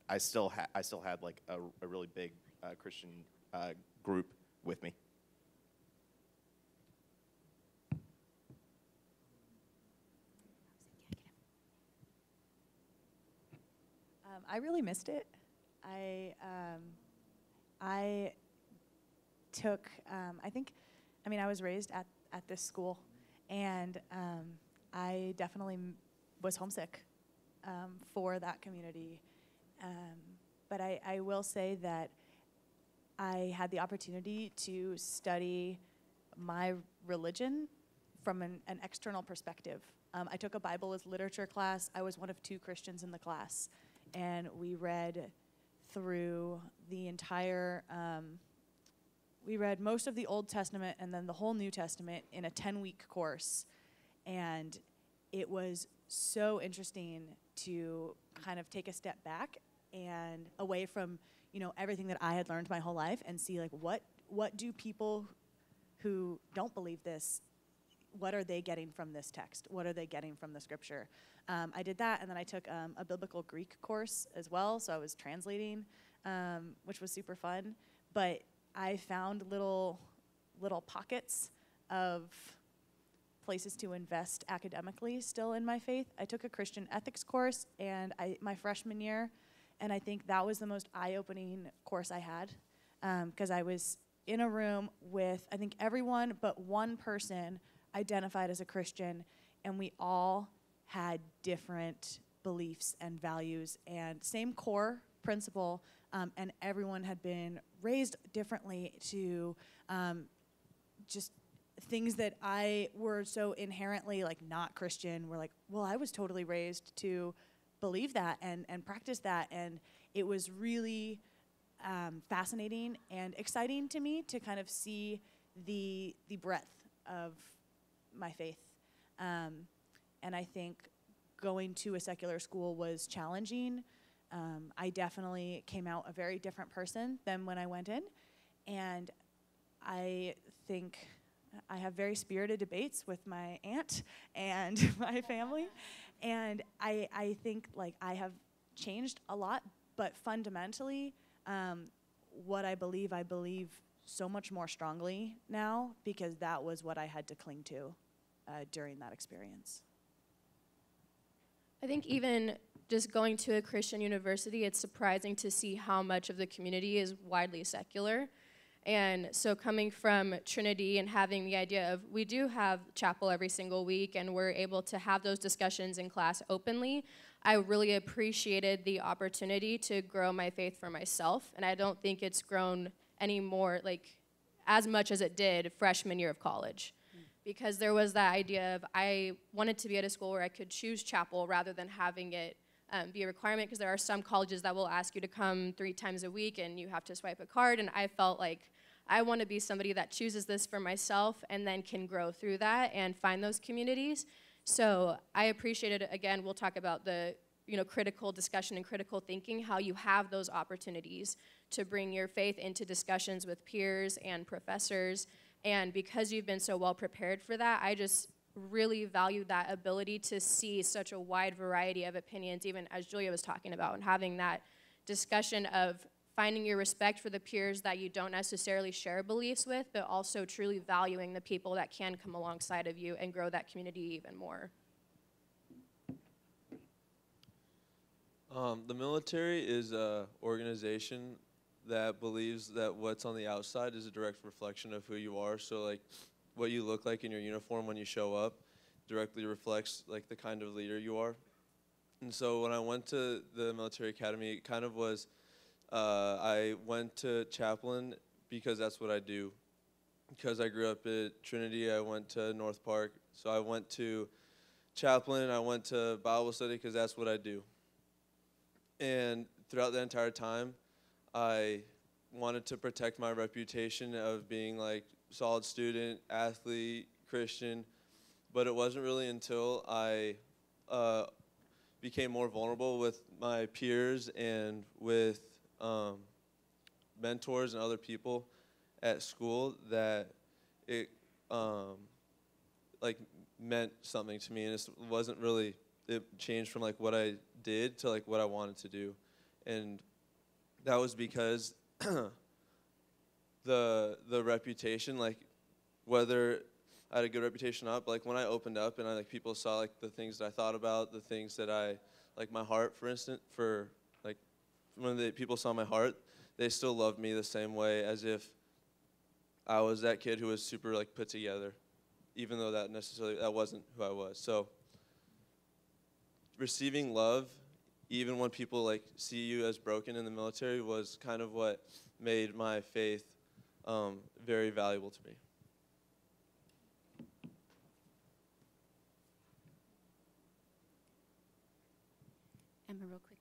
I still had like a really big Christian group with me. I really missed it. I took, I was raised at this school, and I definitely was homesick for that community. But I will say that I had the opportunity to study my religion from an external perspective. I took a Bible as literature class. I was one of 2 Christians in the class, and we read through the entire, we read most of the Old Testament and then the whole New Testament in a 10-week course. And it was so interesting to kind of take a step back and away from, you know, everything that I had learned my whole life and see, like, what do people who don't believe this, what are they getting from this text? What are they getting from the scripture? I did that, and then I took a biblical Greek course as well, so I was translating, which was super fun. But I found little pockets of places to invest academically still in my faith. I took a Christian ethics course and my freshman year, and I think that was the most eye-opening course I had, because I was in a room with, I think, everyone but one person identified as a Christian, and we all had different beliefs and values and same core principle, and everyone had been raised differently to just things that I were so inherently like not Christian were like, well, I was totally raised to believe that and practice that, and it was really fascinating and exciting to me to kind of see the breadth of my faith. And I think going to a secular school was challenging. I definitely came out a very different person than when I went in, and I think I have very spirited debates with my aunt and my family, and I think like I have changed a lot, but fundamentally, what I believe so much more strongly now because that was what I had to cling to during that experience. I think even just going to a Christian university, it's surprising to see how much of the community is widely secular. And so coming from Trinity and having the idea of, we do have chapel every single week and we're able to have those discussions in class openly, I really appreciated the opportunity to grow my faith for myself. And I don't think it's grown any more, like, as much as it did freshman year of college. Because there was that idea of, I wanted to be at a school where I could choose chapel rather than having it be a requirement, because there are some colleges that will ask you to come 3 times a week and you have to swipe a card, and I felt like I want to be somebody that chooses this for myself and then can grow through that and find those communities. So I appreciated, again, we'll talk about the critical discussion and critical thinking, how you have those opportunities to bring your faith into discussions with peers and professors. And because you've been so well prepared for that, I just really value that ability to see such a wide variety of opinions, even as Julia was talking about, and having that discussion of finding your respect for the peers that you don't necessarily share beliefs with, but also truly valuing the people that can come alongside of you and grow that community even more. The military is an organization that believes that what's on the outside is a direct reflection of who you are. So like what you look like in your uniform when you show up directly reflects like the kind of leader you are. And so when I went to the military academy, it kind of was, I went to chaplain because that's what I do. Because I grew up at Trinity, I went to North Park. So I went to chaplain, I went to Bible study because that's what I do. And throughout the entire time, I wanted to protect my reputation of being like solid student, athlete, Christian, but it wasn't really until I became more vulnerable with my peers and with mentors and other people at school that it like meant something to me, and it wasn't really, it changed from like what I did to like what I wanted to do. And that was because the reputation, like whether I had a good reputation or not, but like when I opened up and like people saw like the things that I thought about, the things that I, like my heart, for instance, for like when people saw my heart, they still loved me the same way as if I was that kid who was super like put together, even though that wasn't who I was. So receiving love even when people like see you as broken in the military, was kind of what made my faith very valuable to me. Emma, real quickly.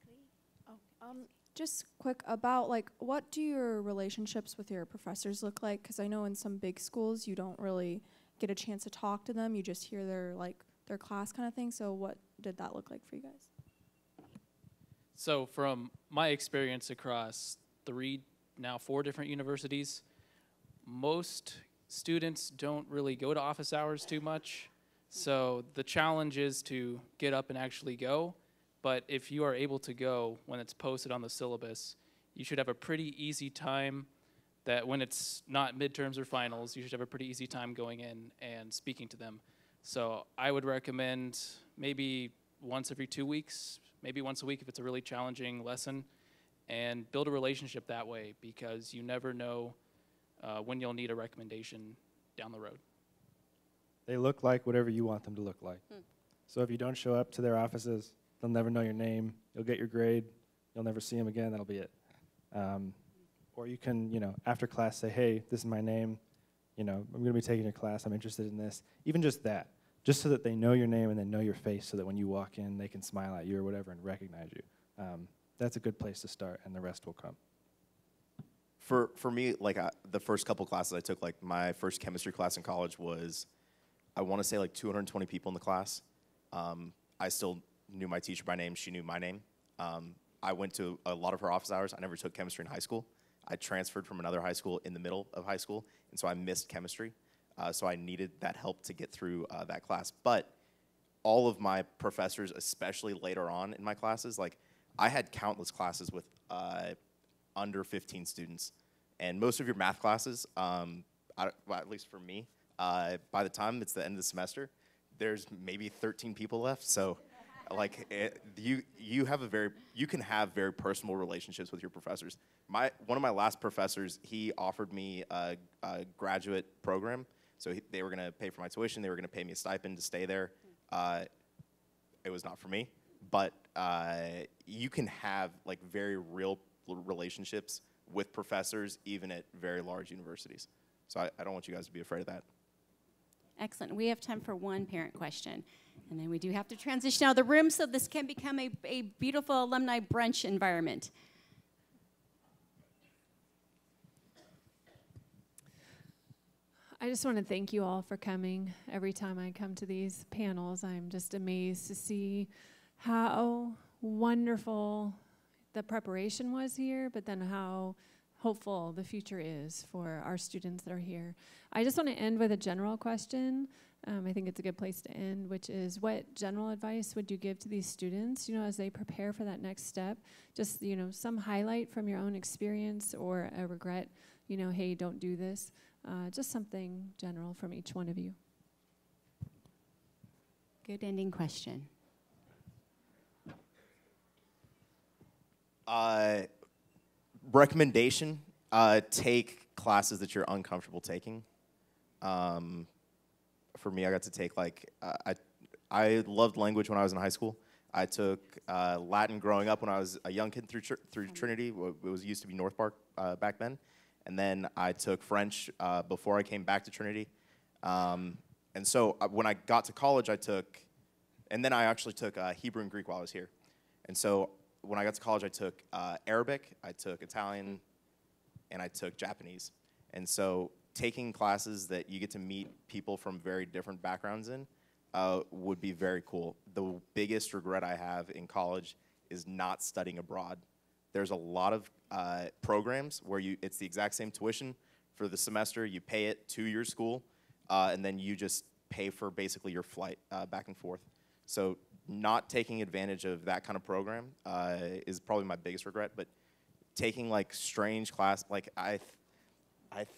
Just quick about like, what do your relationships with your professors look like? Because I know in some big schools you don't really get a chance to talk to them. You just hear their class kind of thing. So what did that look like for you guys? So from my experience across 4 different universities, most students don't really go to office hours too much. So the challenge is to get up and actually go. But if you are able to go when it's posted on the syllabus, you should have a pretty easy time that when it's not midterms or finals, you should have a pretty easy time going in and speaking to them. So I would recommend maybe once every 2 weeks, maybe once a week if it's a really challenging lesson, and build a relationship that way, because you never know when you'll need a recommendation down the road. They look like whatever you want them to look like. So if you don't show up to their offices, they'll never know your name. You'll get your grade. You'll never see them again. That'll be it. Or you can, after class say, hey, this is my name. I'm going to be taking your class. I'm interested in this. Even just that, just so that they know your name and they know your face, so that when you walk in, they can smile at you or whatever and recognize you. That's a good place to start, and the rest will come. For me, like the first couple classes I took, like my first chemistry class in college was, I want to say like 220 people in the class. I still knew my teacher by name. She knew my name. I went to a lot of her office hours. I never took chemistry in high school. I transferred from another high school in the middle of high school, and so I missed chemistry. So I needed that help to get through that class. But all of my professors, especially later on in my classes, like I had countless classes with under 15 students. And most of your math classes, well, at least for me, by the time it's the end of the semester, there's maybe 13 people left. So like you can have very personal relationships with your professors. One of my last professors, he offered me a graduate program. So they were going to pay for my tuition. They were going to pay me a stipend to stay there. It was not for me. But you can have like very real relationships with professors, even at very large universities. So I don't want you guys to be afraid of that. Excellent. We have time for one parent question. And then we do have to transition out of the room so this can become a beautiful alumni brunch environment. I just want to thank you all for coming. Every time I come to these panels, I'm just amazed to see how wonderful the preparation was here, but then how hopeful the future is for our students that are here. I just want to end with a general question. I think it's a good place to end, which is, what general advice would you give to these students, as they prepare for that next step? Just, some highlight from your own experience or a regret, hey, don't do this. Just something general from each one of you. Good ending question. Recommendation, take classes that you're uncomfortable taking. For me, I got to take I loved language when I was in high school. I took Latin growing up when I was a young kid through Trinity. It used to be North Park back then. And then I took French before I came back to Trinity. And so when I got to college, and then I actually took Hebrew and Greek while I was here. And so when I got to college, I took Arabic, I took Italian, and I took Japanese. And so taking classes that you get to meet people from very different backgrounds in would be very cool. The biggest regret I have in college is not studying abroad. There's a lot of programs where it's the exact same tuition for the semester. You pay it to your school, and then you just pay for basically your flight back and forth. So not taking advantage of that kind of program is probably my biggest regret. But taking like strange class, like I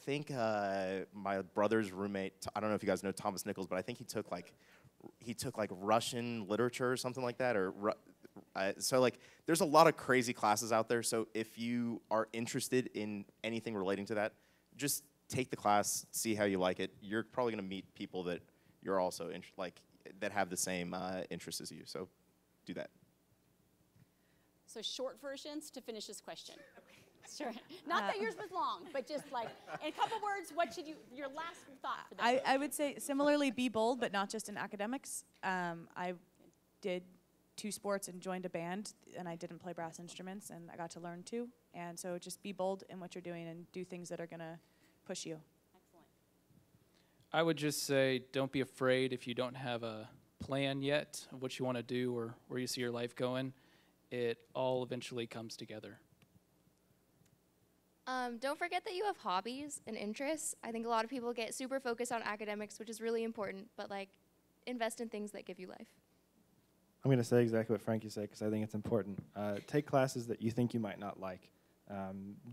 think my brother's roommate, I don't know if you guys know Thomas Nichols, but I think he took like Russian literature or something like that, so like there's a lot of crazy classes out there. So if you are interested in anything relating to that, just take the class, see how you like it. You're probably going to meet people that you're also that have the same interests as you. So do that. So short versions to finish this question. Sure. Not that yours was long, but just like in a couple words, what should your last thought for that? I would say similarly be bold, but not just in academics. I did 2 sports and joined a band, and I didn't play brass instruments, and I got to learn too. And so just be bold in what you're doing and do things that are going to push you. Excellent. I would just say don't be afraid if you don't have a plan yet of what you want to do or where you see your life going. It all eventually comes together. Don't forget that you have hobbies and interests. I think a lot of people get super focused on academics, which is really important, but like invest in things that give you life. I'm going to say exactly what Frankie said because I think it's important. Take classes that you think you might not like.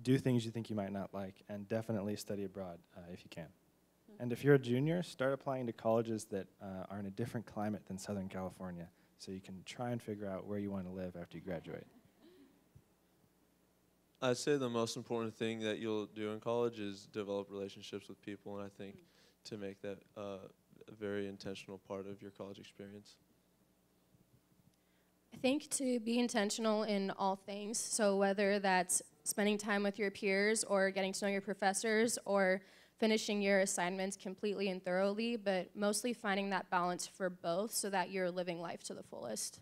Do things you think you might not like, and definitely study abroad if you can. And if you're a junior, start applying to colleges that are in a different climate than Southern California, so you can try and figure out where you want to live after you graduate. I'd say the most important thing that you'll do in college is develop relationships with people, and I think to make that a very intentional part of your college experience. I think to be intentional in all things, so whether that's spending time with your peers or getting to know your professors or finishing your assignments completely and thoroughly, but mostly finding that balance for both so that you're living life to the fullest.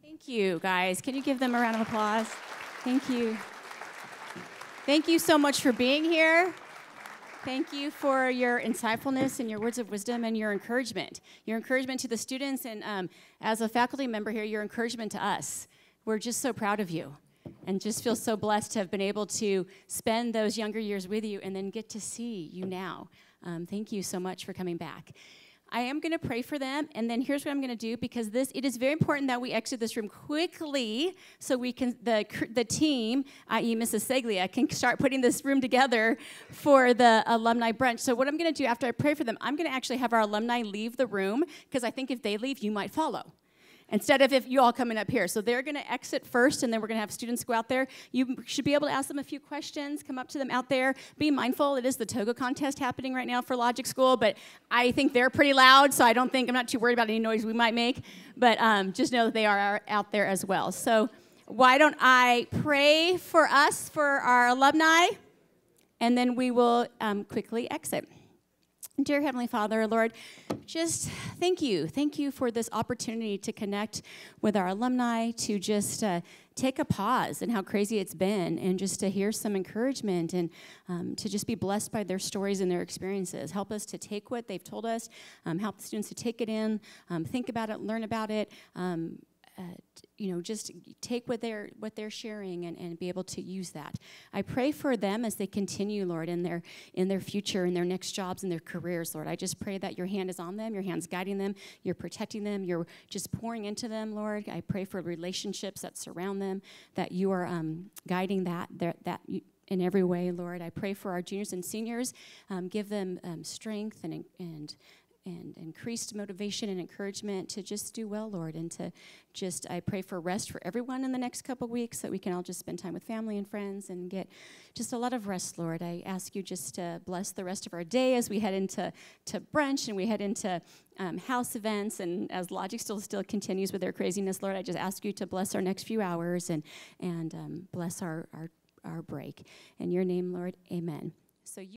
Thank you, guys. Can you give them a round of applause? Thank you. Thank you so much for being here. Thank you for your insightfulness and your words of wisdom and your encouragement. Your encouragement to the students, and as a faculty member here, your encouragement to us. We're just so proud of you and just feel so blessed to have been able to spend those younger years with you and then get to see you now. Thank you so much for coming back. I am going to pray for them, and then here's what I'm going to do, because it is very important that we exit this room quickly so we can, the team, i.e. Mrs. Seglia, can start putting this room together for the alumni brunch. So what I'm going to do after I pray for them, I'm going to actually have our alumni leave the room, because I think if they leave, you might follow, instead of if you all coming up here. So they're going to exit first, and then we're going to have students go out there. You should be able to ask them a few questions, come up to them out there. Be mindful, it is the toga contest happening right now for Logic School, but I think they're pretty loud, so I'm not too worried about any noise we might make, but just know that they are out there as well. So why don't I pray for us, for our alumni, and then we will quickly exit. Dear Heavenly Father, Lord, just thank you. Thank you for this opportunity to connect with our alumni, to just take a pause in how crazy it's been, and just to hear some encouragement, and to just be blessed by their stories and their experiences. Help us to take what they've told us, help the students to take it in, think about it, learn about it, just take what they're sharing and be able to use that. I pray for them as they continue, Lord, in their future, in their next jobs, in their careers, Lord. I just pray that your hand is on them, your hand's guiding them, you're protecting them, you're just pouring into them, Lord. I pray for relationships that surround them, that you are guiding that in every way, Lord. I pray for our juniors and seniors. Give them strength and increased motivation and encouragement to just do well, Lord, and to just, I pray for rest for everyone in the next couple weeks, that we can all just spend time with family and friends and get just a lot of rest, Lord. I ask you just to bless the rest of our day as we head into brunch and we head into house events, and as Logic still continues with their craziness, Lord, I just ask you to bless our next few hours and bless our break. In your name, Lord, amen. So